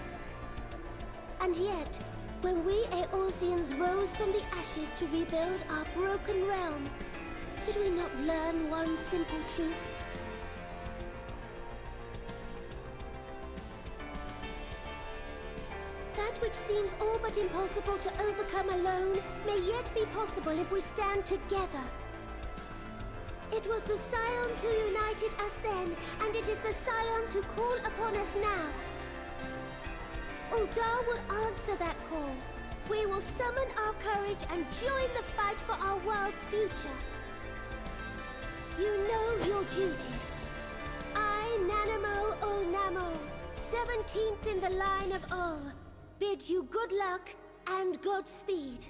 And yet, when we Eorzeans rose from the ashes to rebuild our broken realm, did we not learn one simple truth? That which seems all but impossible to overcome alone may yet be possible if we stand together. It was the Scions who united us then, and it is the Scions who call upon us now. Uldar will answer that call. We will summon our courage and join the fight for our world's future. You know your duties. I, Nanamo Ulnamo, 17th in the line of Ul, bid you good luck and Godspeed.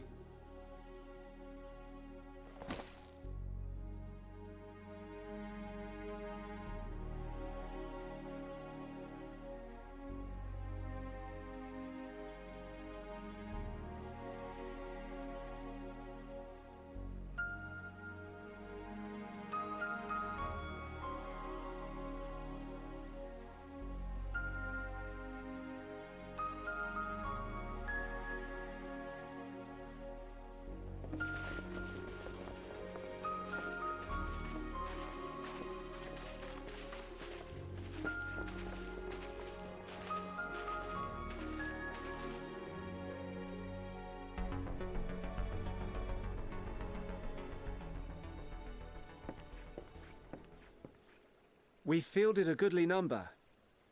We fielded a goodly number,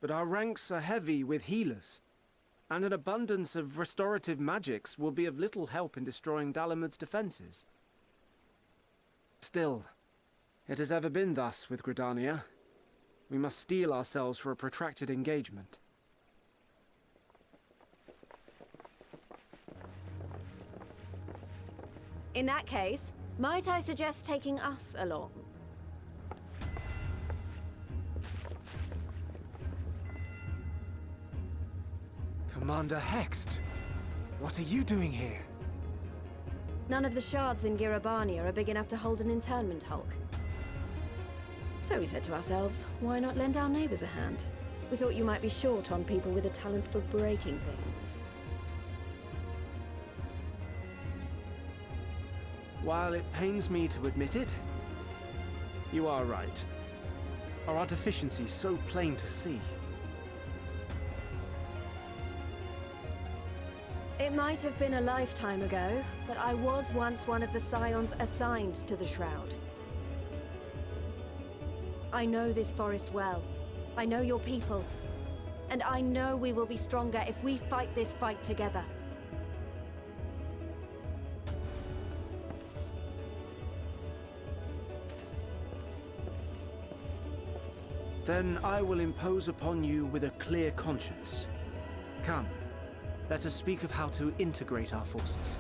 but our ranks are heavy with healers, and an abundance of restorative magics will be of little help in destroying Dalamud's defenses. Still, it has ever been thus with Gridania. We must steel ourselves for a protracted engagement. In that case, might I suggest taking us along? Commander Hext, what are you doing here? None of the shards in Girabania are big enough to hold an internment hulk. So we said to ourselves, why not lend our neighbors a hand? We thought you might be short on people with a talent for breaking things. While it pains me to admit it, you are right. Our deficiency is so plain to see. It might have been a lifetime ago, but I was once one of the Scions assigned to the Shroud. I know this forest well. I know your people. And I know we will be stronger if we fight this fight together. Then I will impose upon you with a clear conscience. Come, let us speak of how to integrate our forces.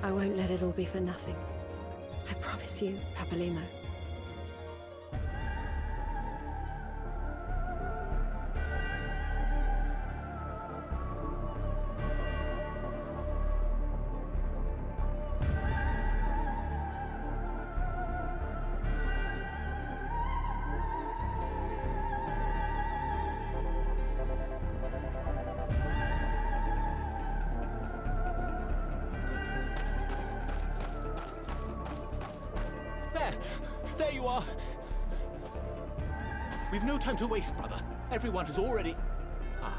I won't let it all be for nothing. I promise you, Papalimo. There you are! We've no time to waste, brother. Everyone has already... Ah.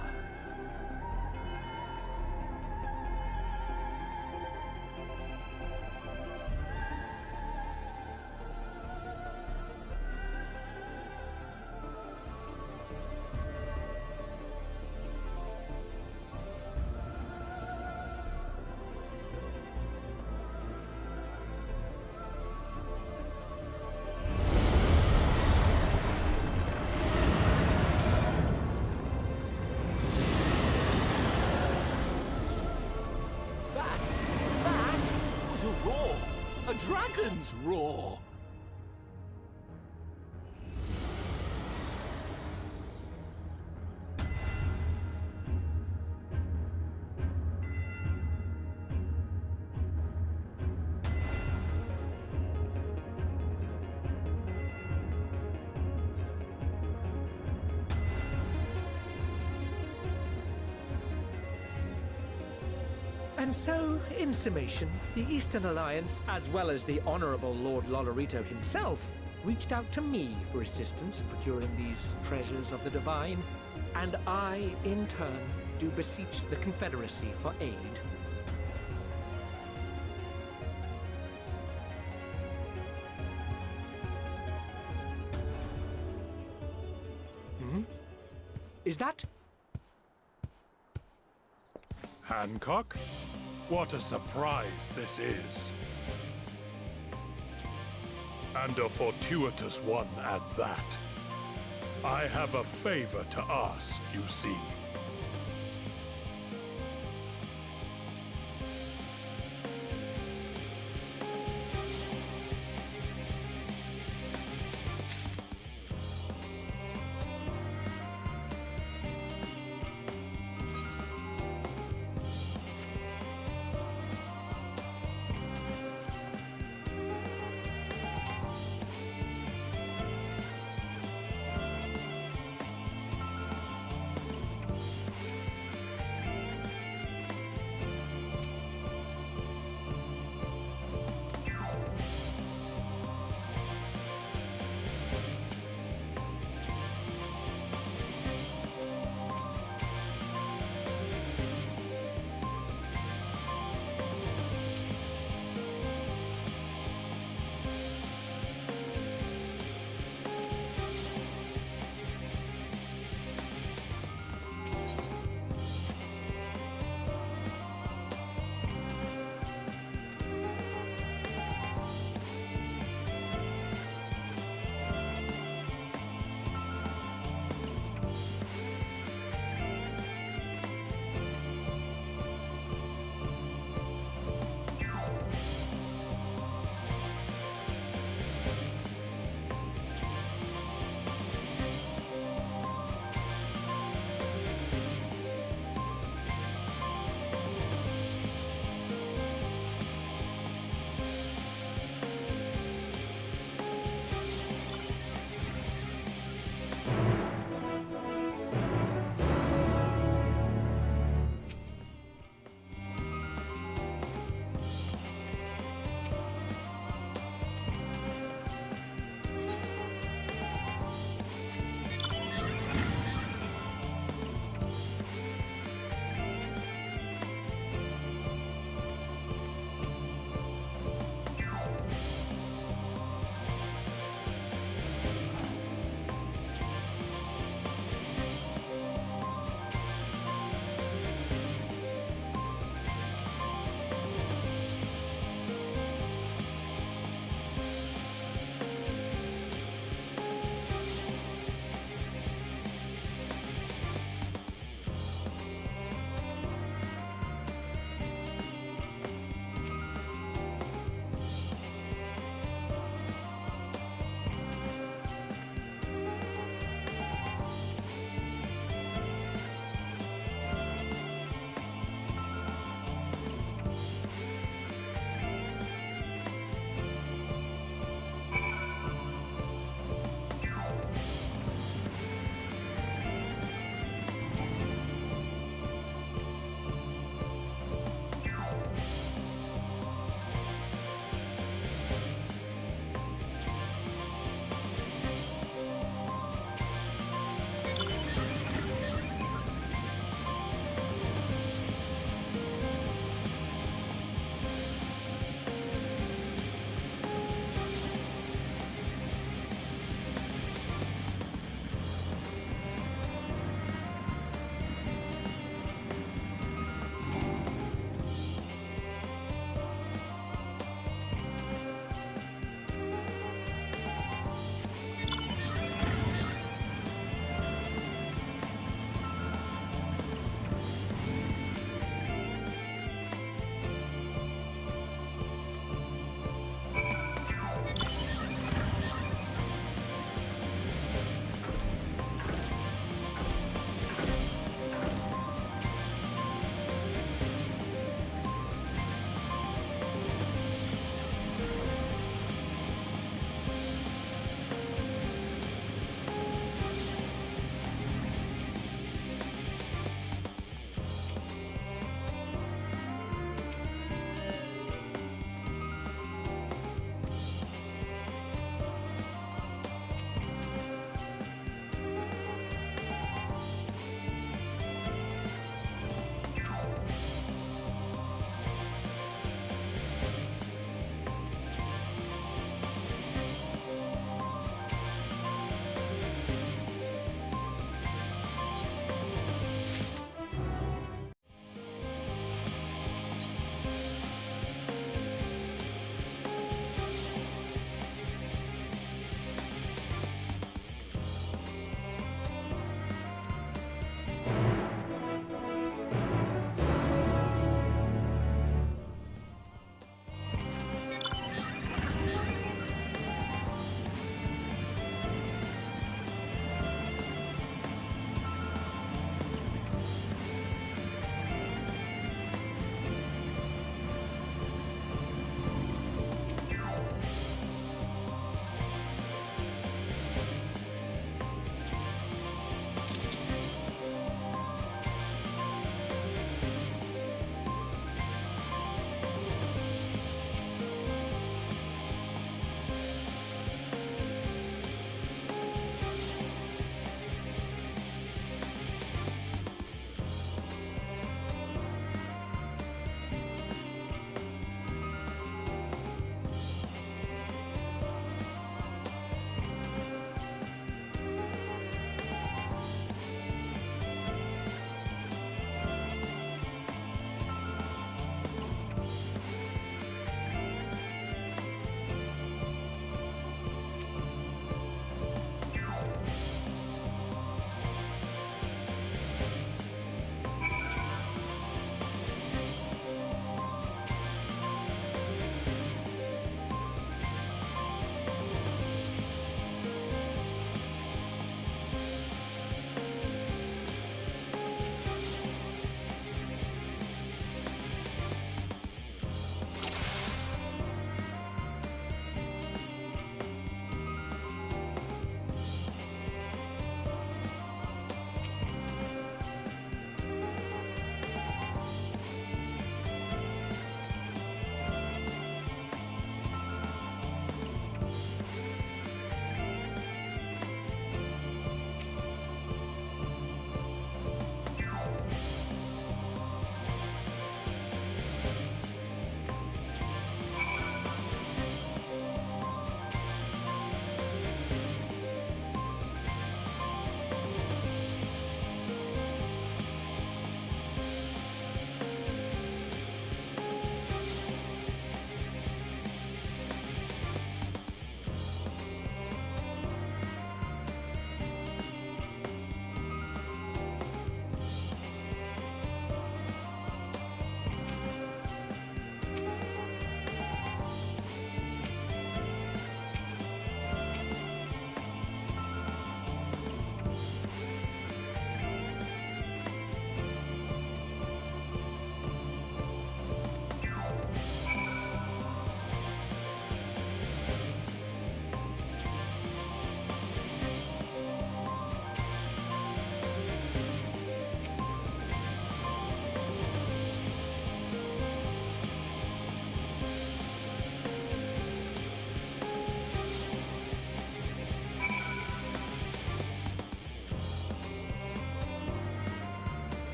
A roar! A dragon's roar! And so, in summation, the Eastern Alliance, as well as the Honourable Lord Lolorito himself, reached out to me for assistance in procuring these treasures of the divine, and I, in turn, do beseech the Confederacy for aid. Is that... Hancock? What a surprise this is. And a fortuitous one at that. I have a favor to ask, you see.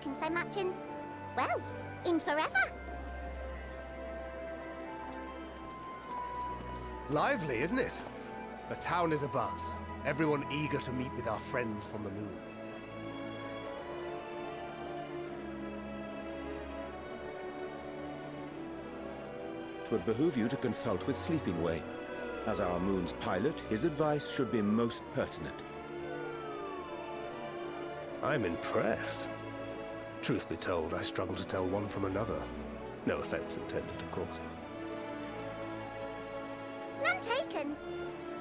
talking so much in, well, in forever. Lively, isn't it? The town is abuzz. Everyone eager to meet with our friends on the moon. It would behoove you to consult with Sleeping Way. As our moon's pilot, his advice should be most pertinent. I'm impressed. Truth be told, I struggle to tell one from another. No offense intended, of course. None taken.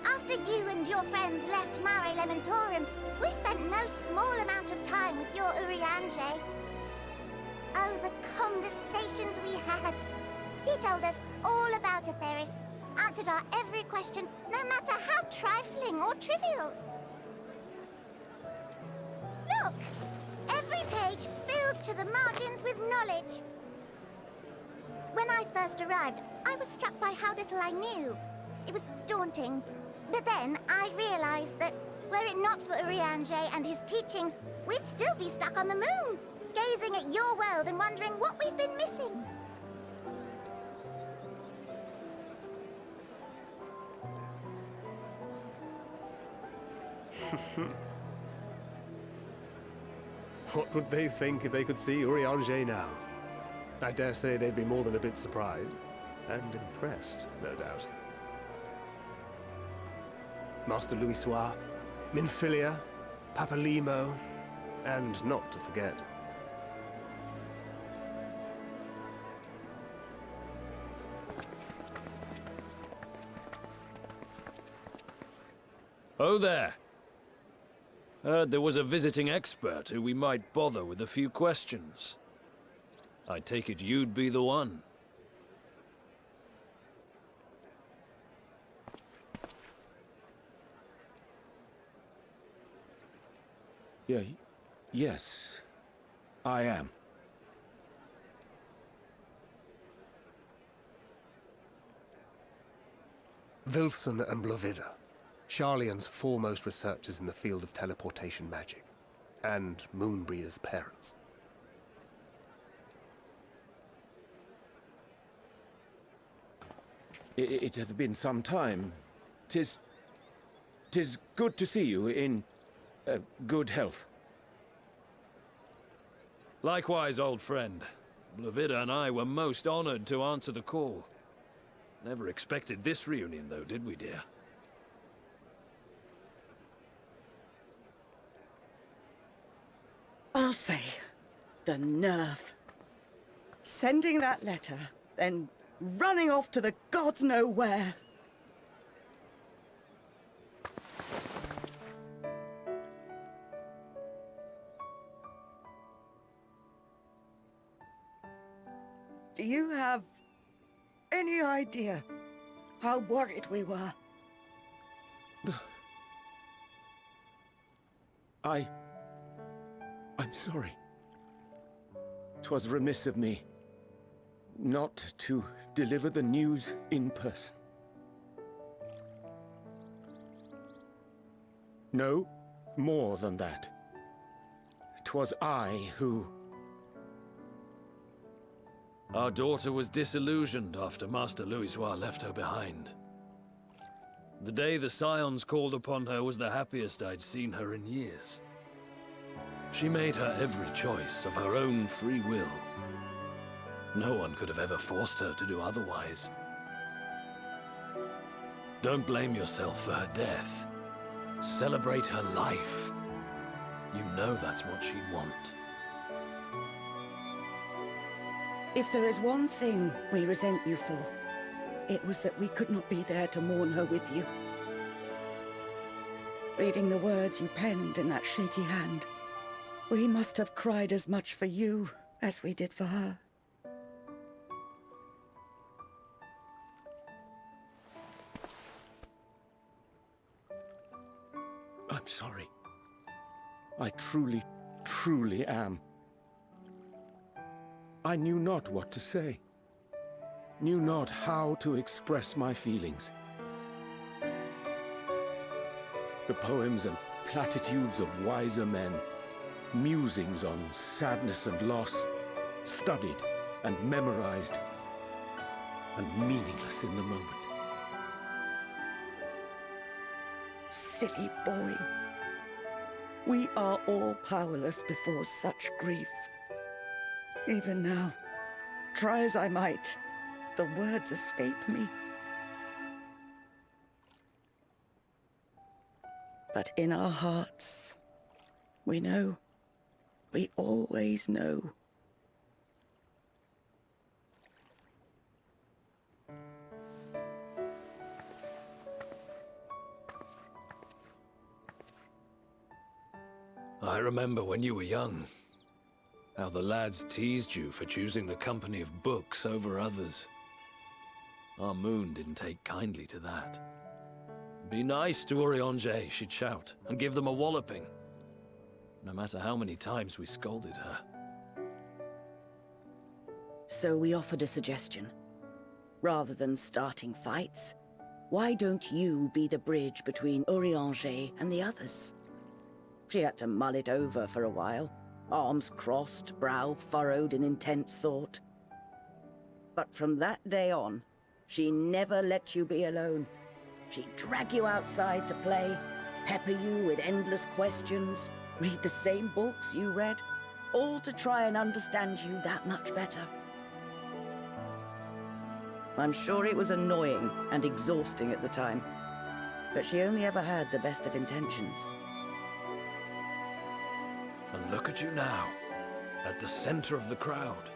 After you and your friends left Mare Elementorum, we spent no small amount of time with your Urianger. Oh, the conversations we had. He told us all about Atheris, answered our every question, no matter how trifling or trivial. Look! Every page filled to the margins with knowledge. When I first arrived, I was struck by how little I knew. It was daunting. But then I realized that, were it not for Urianger and his teachings, we'd still be stuck on the moon, gazing at your world and wondering what we've been missing. What would they think if they could see Urianger now? I dare say they'd be more than a bit surprised. And impressed, no doubt. Master Louisoix, Minfilia, Papalimo, and not to forget... Oh there. Heard there was a visiting expert who we might bother with a few questions. I take it you'd be the one. Yes, I am. Wilson and Blovida, Sharlayan's foremost researchers in the field of teleportation magic, and Moonbreeder's parents. It hath been some time. 'Tis good to see you in good health. Likewise, old friend. Blovida and I were most honored to answer the call. Never expected this reunion, though, did we, dear? Alfei, the nerve. Sending that letter, then running off to the gods know where. Do you have any idea how worried we were? I'm sorry. 'Twas remiss of me not to deliver the news in person. No, more than that. 'Twas I who... Our daughter was disillusioned after Master Louisoix left her behind. The day the Scions called upon her was the happiest I'd seen her in years. She made her every choice of her own free will. No one could have ever forced her to do otherwise. Don't blame yourself for her death. Celebrate her life. You know that's what she'd want. If there is one thing we resent you for, it was that we could not be there to mourn her with you. Reading the words you penned in that shaky hand, we must have cried as much for you as we did for her. I'm sorry. I truly, truly am. I knew not what to say. Knew not how to express my feelings. The poems and platitudes of wiser men musings on sadness and loss, studied and memorized, and meaningless in the moment. Silly boy. We are all powerless before such grief. Even now, try as I might, the words escape me. But in our hearts, we know, we always know. I remember when you were young, how the lads teased you for choosing the company of books over others. Our moon didn't take kindly to that. Be nice to Urianger, she'd shout, and give them a walloping. No matter how many times we scolded her. So we offered a suggestion. Rather than starting fights, why don't you be the bridge between Urianger and the others? She had to mull it over for a while, arms crossed, brow furrowed in intense thought. But from that day on, she never let you be alone. She'd drag you outside to play, pepper you with endless questions, read the same books you read, all to try and understand you that much better. I'm sure it was annoying and exhausting at the time, but she only ever had the best of intentions. And look at you now, at the center of the crowd.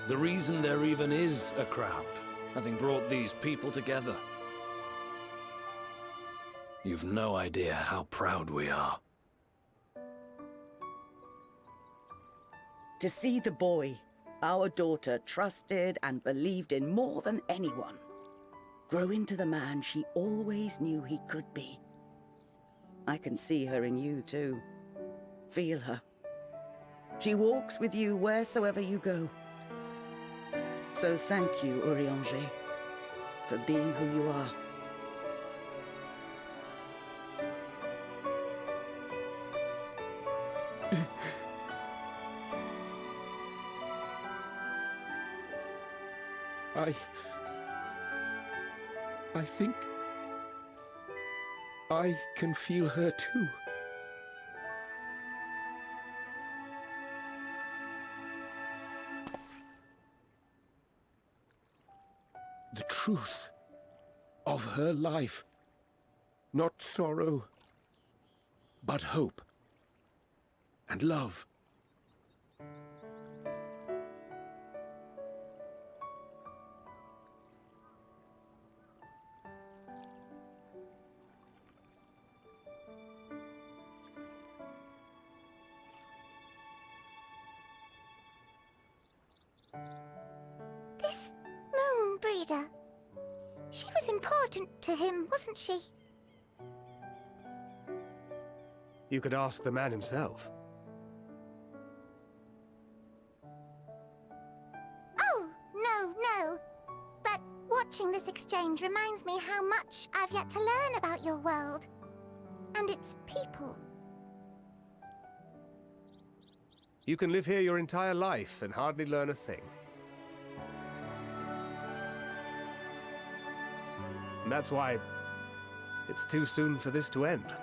The reason there even is a crowd, having brought these people together. You've no idea how proud we are. To see the boy, our daughter, trusted and believed in more than anyone, grow into the man she always knew he could be. I can see her in you too. Feel her. She walks with you wheresoever you go. So thank you, Urianger, for being who you are. I think I can feel her too. The truth of her life. Not sorrow, but hope and love. This moon breeder. She was important to him, wasn't she? You could ask the man himself. Oh, no. But watching this exchange reminds me how much I've yet to learn about your world. And its people. You can live here your entire life and hardly learn a thing. And that's why it's too soon for this to end.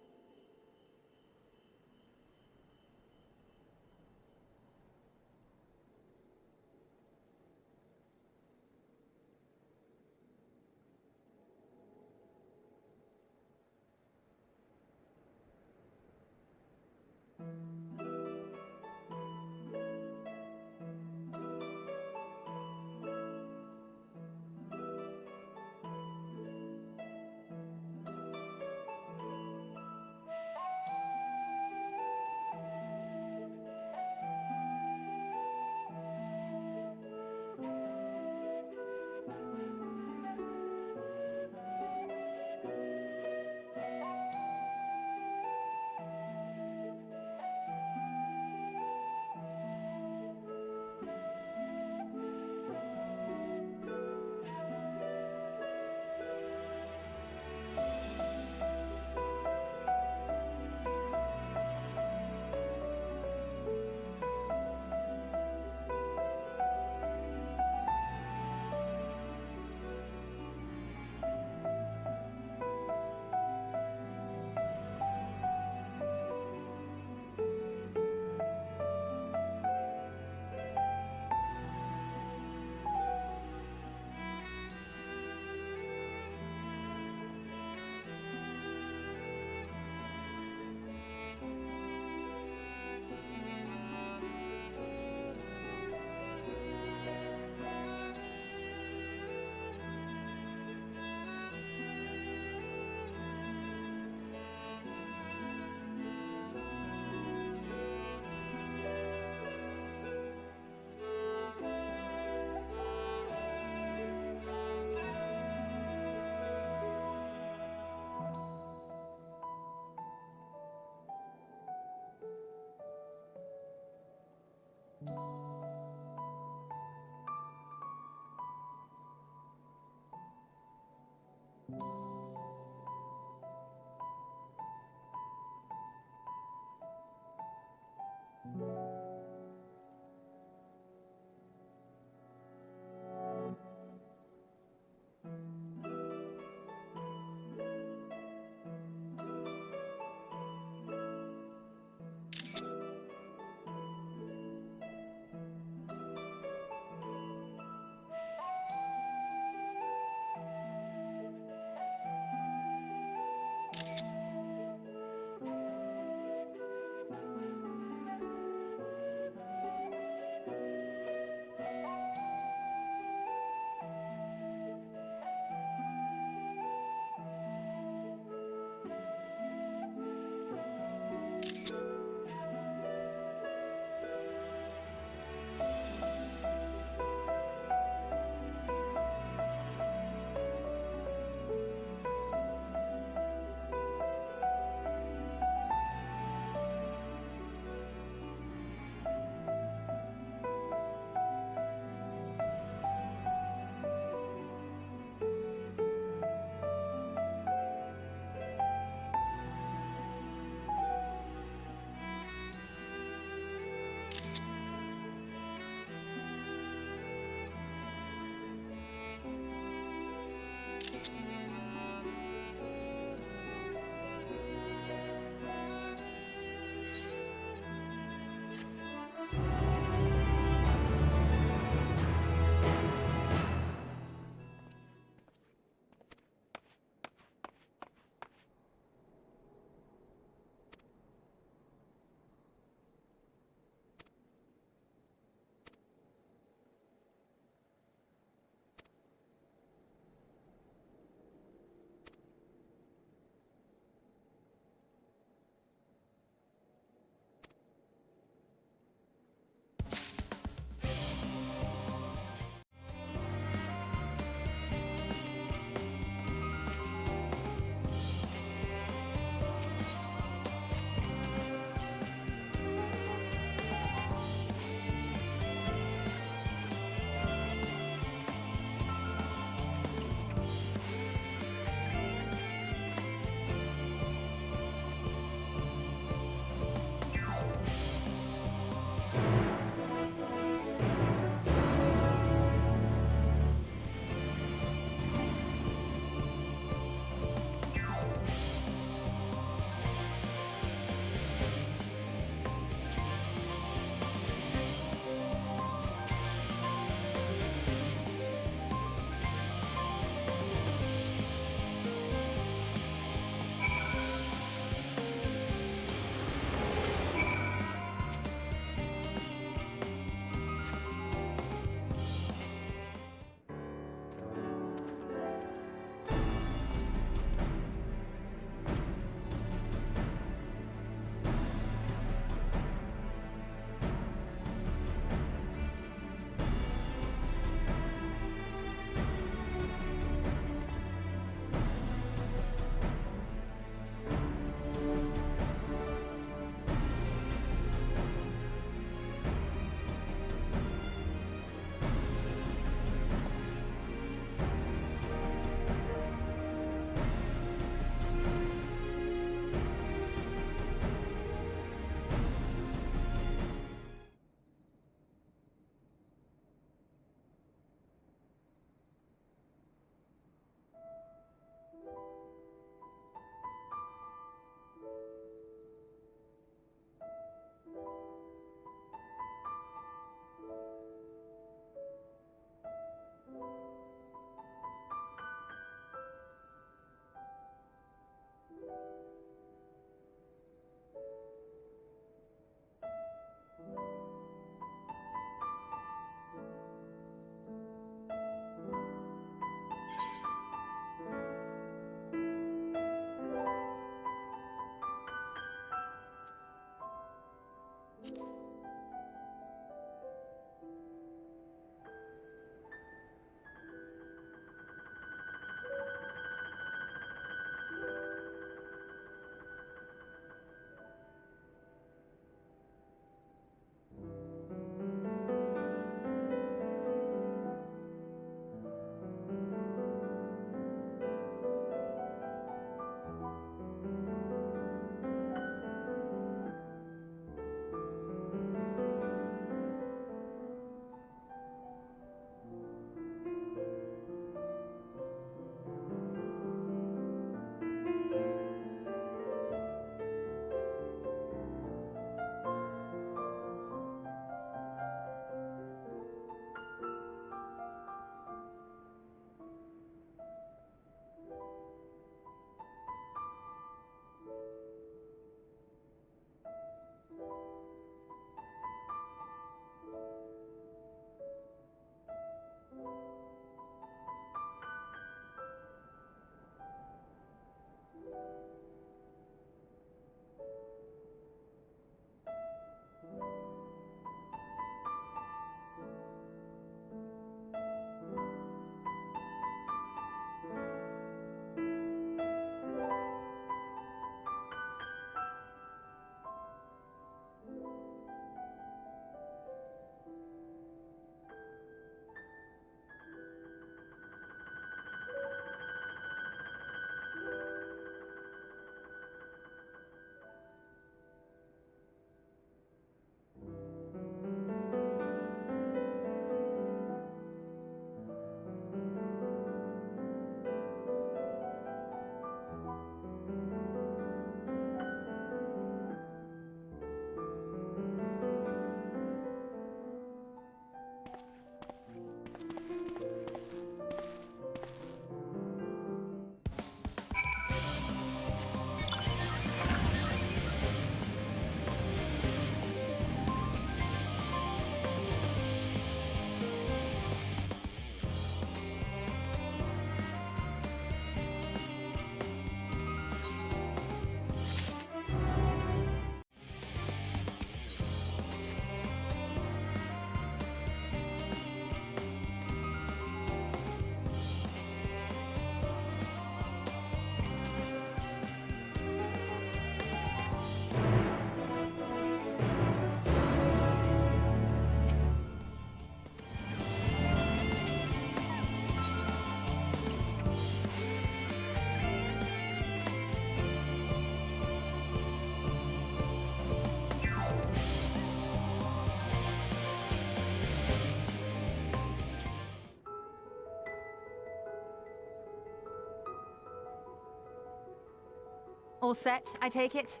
All set, I take it?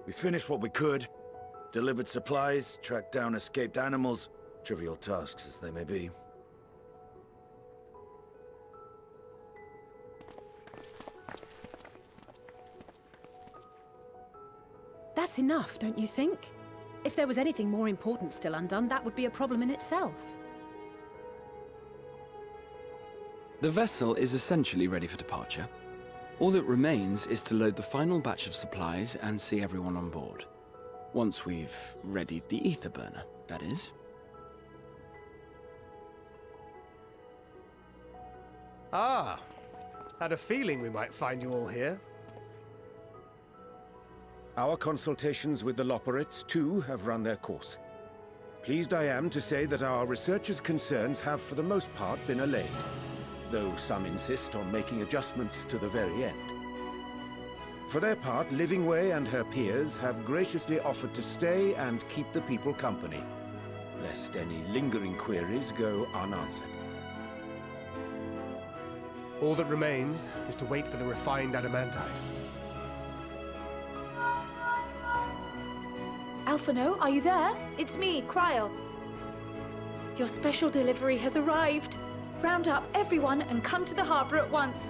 We finished what we could. Delivered supplies, tracked down escaped animals. Trivial tasks as they may be. That's enough, don't you think? If there was anything more important still undone, that would be a problem in itself. The vessel is essentially ready for departure. All that remains is to load the final batch of supplies and see everyone on board. Once we've readied the ether burner, that is. Ah, had a feeling we might find you all here. Our consultations with the Loporrits, too, have run their course. Pleased I am to say that our researchers' concerns have, for the most part, been allayed, though some insist on making adjustments to the very end. For their part, Livingway and her peers have graciously offered to stay and keep the people company, lest any lingering queries go unanswered. All that remains is to wait for the refined adamantite. Alphino, are you there? It's me, Cryle. Your special delivery has arrived. Round up everyone and come to the harbor at once.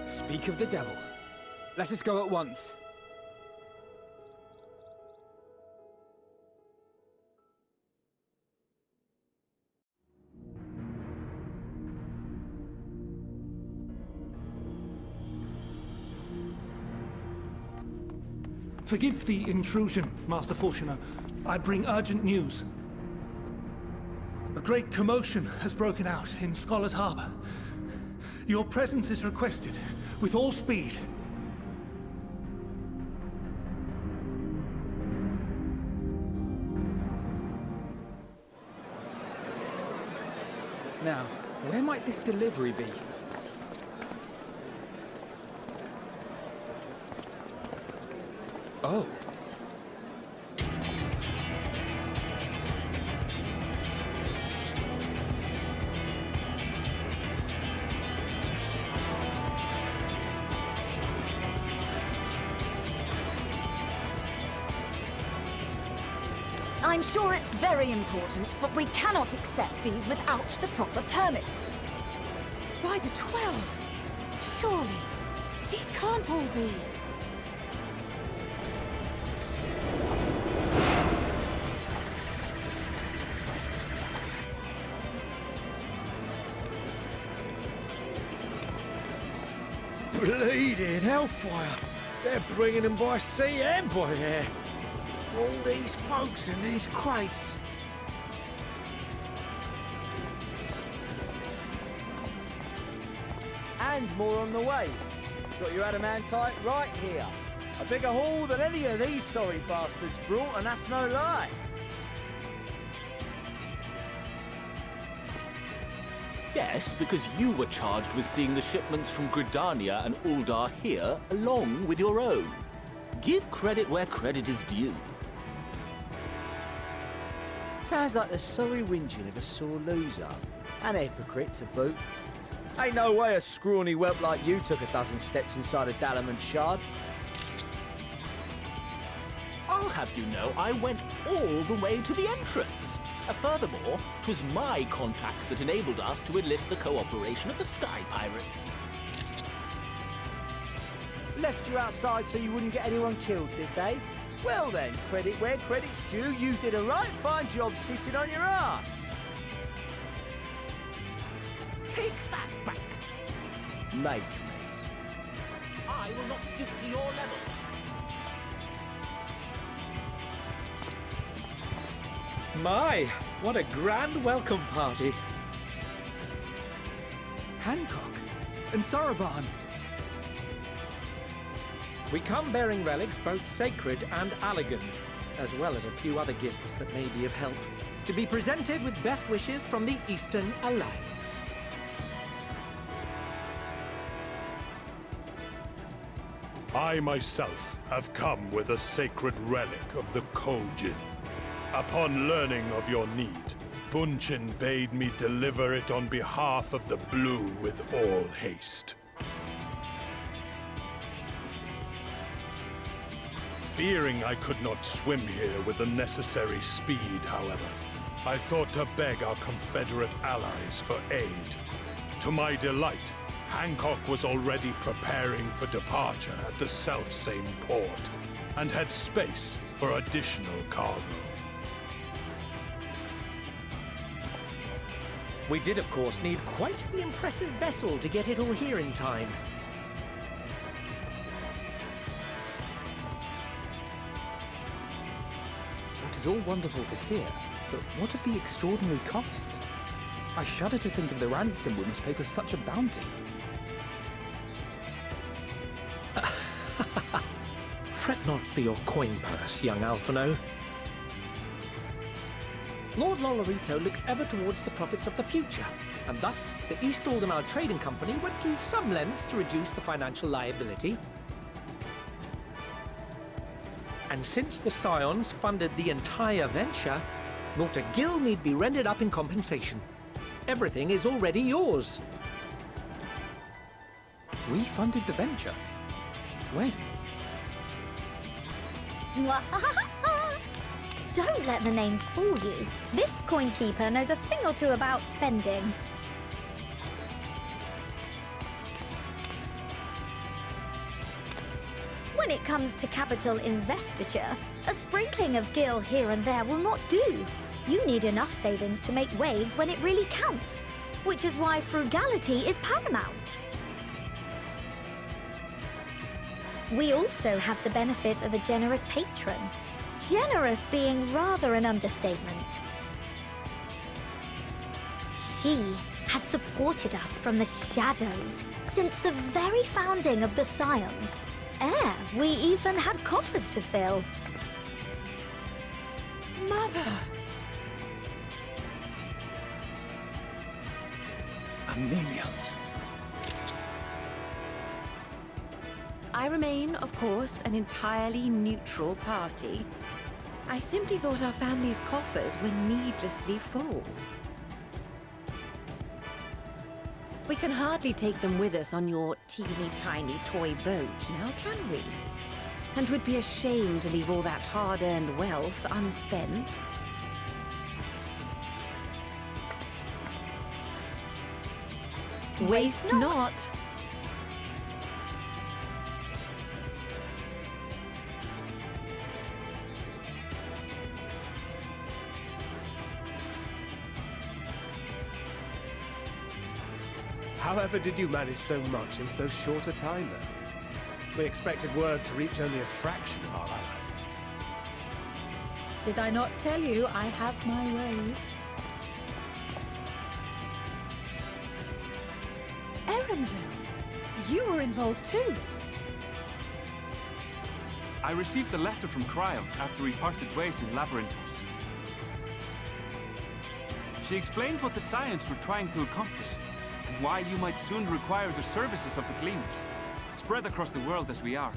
Speak of the devil. Let us go at once. Forgive the intrusion, Master Fortuner. I bring urgent news. A great commotion has broken out in Scholar's Harbor. Your presence is requested, with all speed. Now, where might this delivery be? Oh. I'm sure it's very important, but we cannot accept these without the proper permits. By the 12! Surely, these can't all be. Bleeding hellfire! They're bringing them by sea and by air. All these folks in these crates. And more on the way. Got your adamantite right here. A bigger haul than any of these sorry bastards brought, and that's no lie. Yes, because you were charged with seeing the shipments from Gridania and Uldar here, along with your own. Give credit where credit is due. Sounds like the sorry whinging of a sore loser. And a hypocrite to boot. Ain't no way a scrawny whelp like you took a dozen steps inside a Dalamant shard. I'll have you know I went all the way to the entrance. Furthermore, 'twas my contacts that enabled us to enlist the cooperation of the Sky Pirates. Left you outside so you wouldn't get anyone killed, did they? Well then, credit where credit's due, you did a right fine job sitting on your ass. Take that back. Make me. I will not stoop to your level. My, what a grand welcome party. Hancock and Saraban. We come bearing relics both sacred and Allegan, as well as a few other gifts that may be of help, to be presented with best wishes from the Eastern Alliance. I myself have come with a sacred relic of the Kojin. Upon learning of your need, Bunchin bade me deliver it on behalf of the Blue with all haste. Fearing I could not swim here with the necessary speed, however, I thought to beg our Confederate allies for aid. To my delight, Hancock was already preparing for departure at the selfsame port, and had space for additional cargo. We did, of course, need quite the impressive vessel to get it all here in time. That is all wonderful to hear, but what of the extraordinary cost? I shudder to think of the ransom we must pay for such a bounty. Fret not for your coin purse, young Alphino. Lord Lolorito looks ever towards the profits of the future, and thus the East Aldemar Trading Company went to some lengths to reduce the financial liability. And since the Scions funded the entire venture, not a gill need be rendered up in compensation. Everything is already yours. We funded the venture? When? Don't let the name fool you. This coinkeeper knows a thing or two about spending. When it comes to capital investiture, a sprinkling of gil here and there will not do. You need enough savings to make waves when it really counts, which is why frugality is paramount. We also have the benefit of a generous patron. Generous being rather an understatement. She has supported us from the shadows since the very founding of the Scions. Ere we even had coffers to fill. Mother! Amelians. I remain, of course, an entirely neutral party. I simply thought our family's coffers were needlessly full. We can hardly take them with us on your teeny-tiny toy boat, now can we? And would be ashamed to leave all that hard-earned wealth unspent. Waste not. However did you manage so much in so short a time, then? We expected word to reach only a fraction of our allies. Did I not tell you I have my ways? Erenville, you were involved too. I received a letter from Cryo after we parted ways in Labyrinthos. She explained what the Scions were trying to accomplish, and why you might soon require the services of the Gleaners, spread across the world as we are.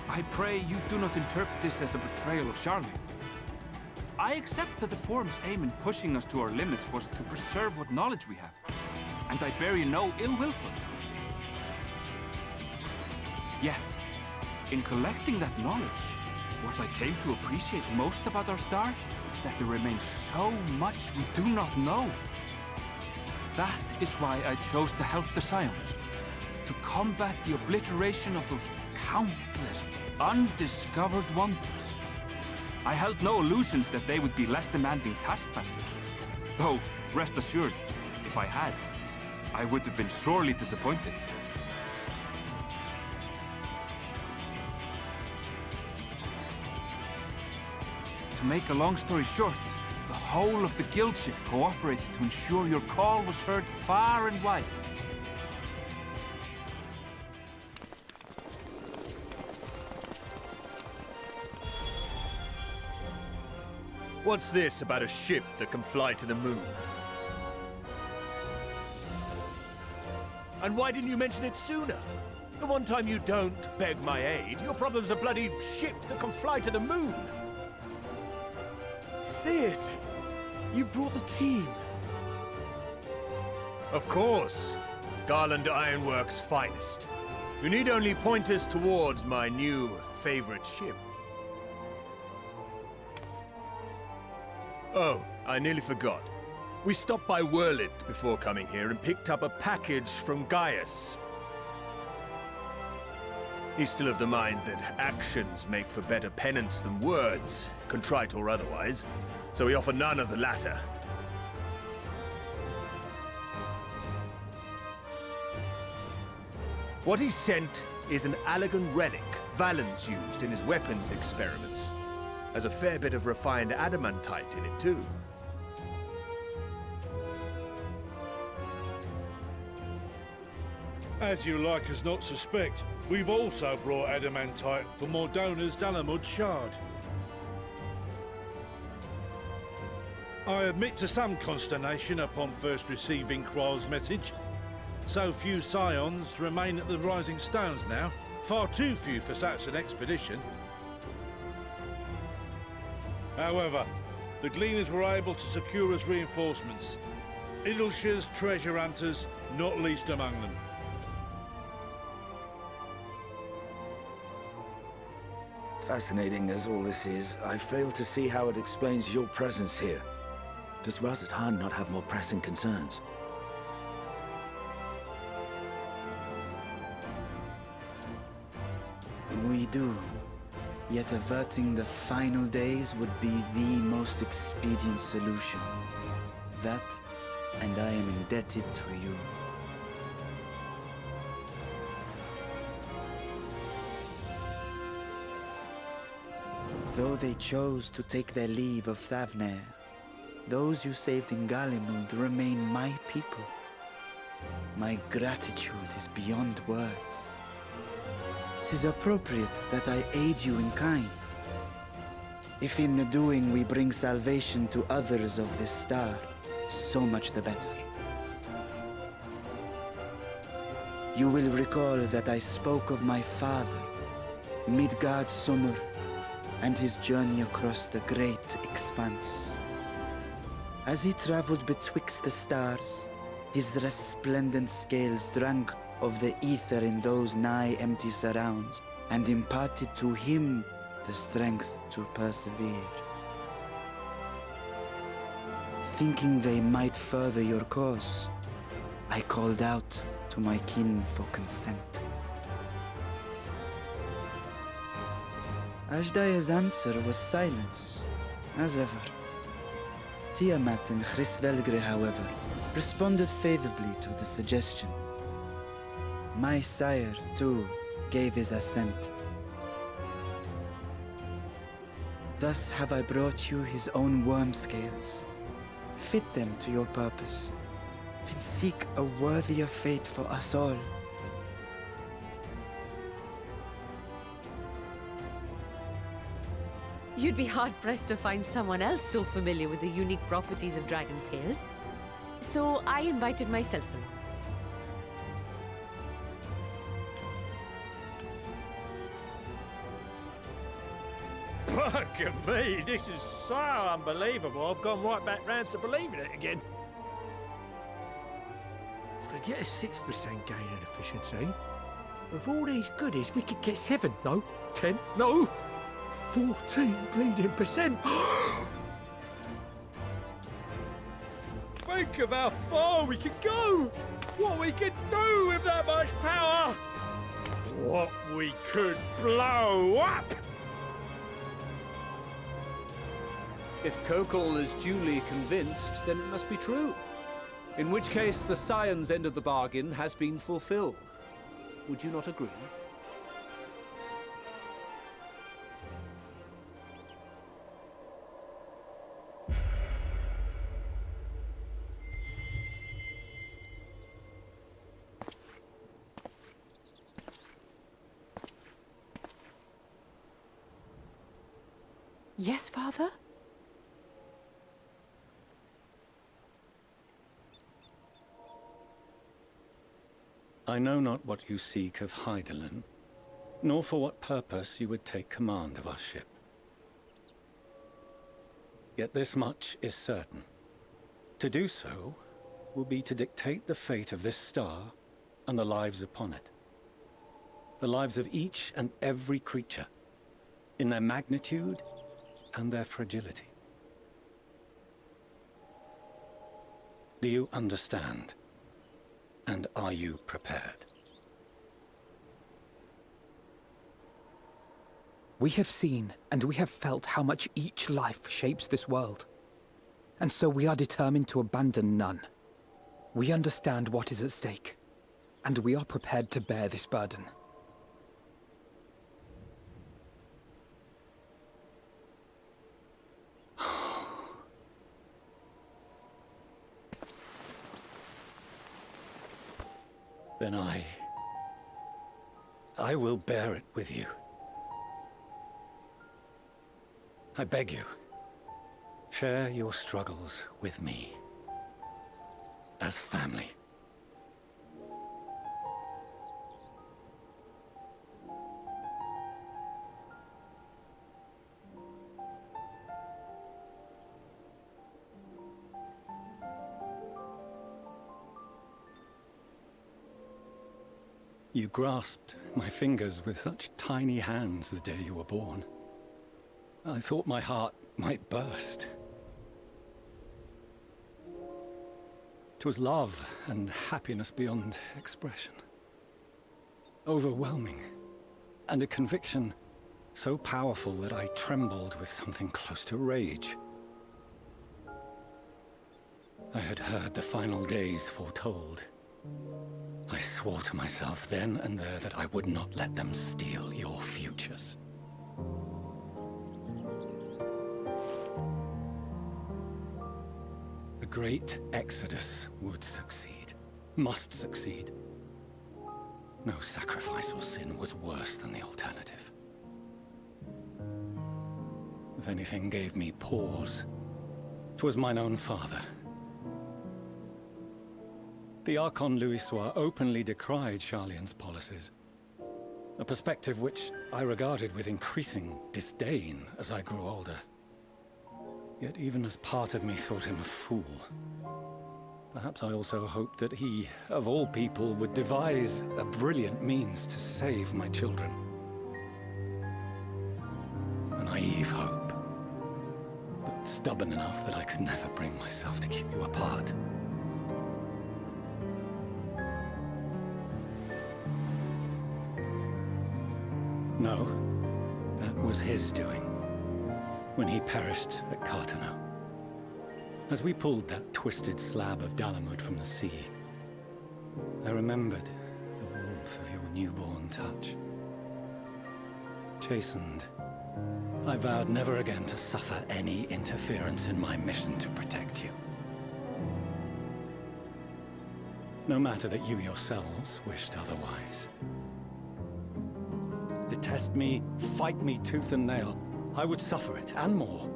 I pray you do not interpret this as a betrayal of Charlie. I accept that the Forum's aim in pushing us to our limits was to preserve what knowledge we have, and I bear you no ill will for it. Yet, in collecting that knowledge, what I came to appreciate most about our star is that there remains so much we do not know. That is why I chose to help the Scions, to combat the obliteration of those countless, undiscovered wonders. I held no illusions that they would be less demanding taskmasters, though, rest assured, if I had, I would have been sorely disappointed. To make a long story short, the whole of the guildship cooperated to ensure your call was heard far and wide. What's this about a ship that can fly to the moon? And why didn't you mention it sooner? The one time you don't beg my aid, your problem's a bloody ship that can fly to the moon. See it! You brought the team. Of course. Garland Ironworks' finest. You need only point us towards my new favorite ship. Oh, I nearly forgot. We stopped by Whirlit before coming here and picked up a package from Gaius. He's still of the mind that actions make for better penance than words, contrite or otherwise, so we offer none of the latter. What he sent is an Allegan relic Valens used in his weapons experiments. Has a fair bit of refined adamantite in it, too. As you like us not suspect, we've also brought adamantite for Mordona's Dalamud shard. I admit to some consternation upon first receiving Kryl's message. So few scions remain at the Rising Stones now. Far too few for such an expedition. However, the Gleaners were able to secure us reinforcements. Idleshire's treasure hunters, not least among them. Fascinating as all this is, I fail to see how it explains your presence here. Does Razat Han not have more pressing concerns? We do. Yet averting the final days would be the most expedient solution. That, and I am indebted to you. Though they chose to take their leave of Thavnair, those you saved in Galimund remain my people. My gratitude is beyond words. 'Tis appropriate that I aid you in kind. If in the doing we bring salvation to others of this star, so much the better. You will recall that I spoke of my father, Midgard Summer, and his journey across the great expanse. As he traveled betwixt the stars, his resplendent scales drank of the ether in those nigh empty surrounds, and imparted to him the strength to persevere. Thinking they might further your cause, I called out to my kin for consent. Ashdaya's answer was silence, as ever. Tiamat and Hrisvelgre, however, responded favorably to the suggestion. My sire, too, gave his assent. Thus have I brought you his own worm scales. Fit them to your purpose, and seek a worthier fate for us all. You'd be hard-pressed to find someone else so familiar with the unique properties of dragon scales. So I invited myself in. Bugger me, this is so unbelievable. I've gone right back round to believing it again. Forget a 6% gain in efficiency. With all these goodies, we could get 7, no, 10, no, 14 bleeding percent. Think of how far we could go. What we could do with that much power. What we could blow up. If Kokol is duly convinced, then it must be true. In which case, the Scion's end of the bargain has been fulfilled. Would you not agree? Yes, Father? I know not what you seek of Hydaelyn, nor for what purpose you would take command of our ship. Yet this much is certain. To do so will be to dictate the fate of this star and the lives upon it. The lives of each and every creature, in their magnitude and their fragility. Do you understand? And are you prepared? We have seen and we have felt how much each life shapes this world. And so we are determined to abandon none. We understand what is at stake, and we are prepared to bear this burden. Then I will bear it with you. I beg you, share your struggles with me. As family. You grasped my fingers with such tiny hands the day you were born. I thought my heart might burst. 'Twas love and happiness beyond expression. Overwhelming, and a conviction so powerful that I trembled with something close to rage. I had heard the final days foretold. I swore to myself then and there that I would not let them steal your futures. The great exodus would succeed, must succeed. No sacrifice or sin was worse than the alternative. If anything gave me pause, 'twas mine own father. The Archon Louisoix openly decried Charlian's policies, a perspective which I regarded with increasing disdain as I grew older. Yet even as part of me thought him a fool, perhaps I also hoped that he, of all people, would devise a brilliant means to save my children. A naive hope, but stubborn enough that I could never bring myself to keep you apart. No, that was his doing, when he perished at Carteneau. As we pulled that twisted slab of Dalamud from the sea, I remembered the warmth of your newborn touch. Chastened, I vowed never again to suffer any interference in my mission to protect you. No matter that you yourselves wished otherwise. Detest me, fight me tooth and nail, I would suffer it, and more,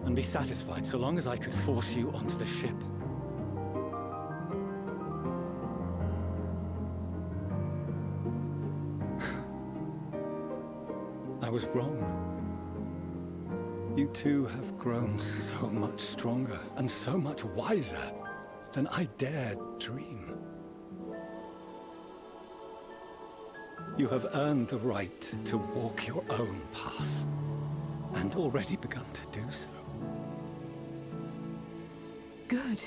and be satisfied so long as I could force you onto the ship. I was wrong. You two have grown so much stronger and so much wiser than I dared dream. You have earned the right to walk your own path, and already begun to do so. Good.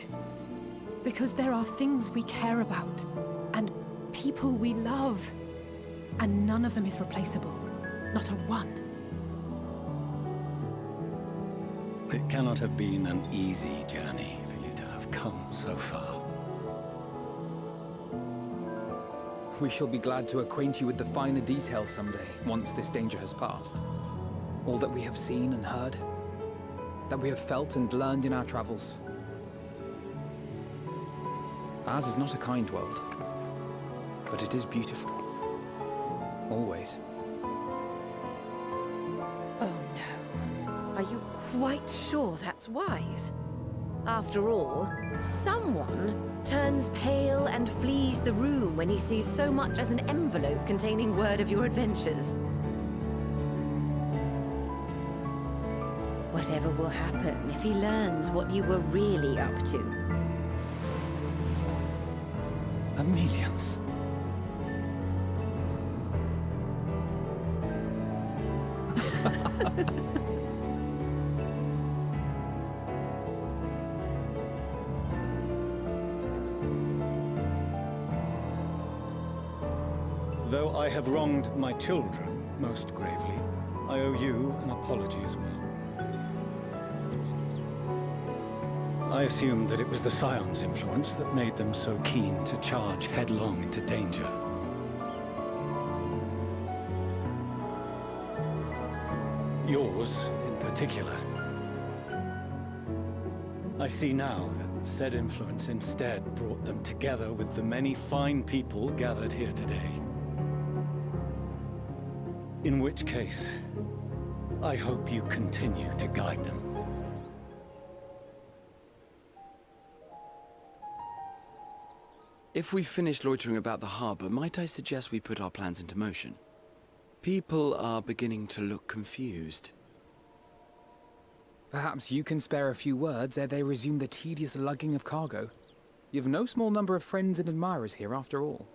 Because there are things we care about, and people we love, and none of them is replaceable. Not a one. It cannot have been an easy journey for you to have come so far. We shall be glad to acquaint you with the finer details someday, once this danger has passed. All that we have seen and heard, that we have felt and learned in our travels. Ours is not a kind world, but it is beautiful. Always. Oh no. Are you quite sure that's wise? After all, someone turns pale and flees the room when he sees so much as an envelope containing word of your adventures. Well, whatever will happen if he learns what you were really up to. Amelians. Though I have wronged my children most gravely, I owe you an apology as well. I assumed that it was the Scion's influence that made them so keen to charge headlong into danger. Yours, in particular. I see now that said influence instead brought them together with the many fine people gathered here today. In which case, I hope you continue to guide them. If we've finished loitering about the harbor, might I suggest we put our plans into motion? People are beginning to look confused. Perhaps you can spare a few words ere they resume the tedious lugging of cargo. You've no small number of friends and admirers here after all.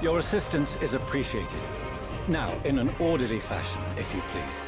Your assistance is appreciated. Now, in an orderly fashion, if you please.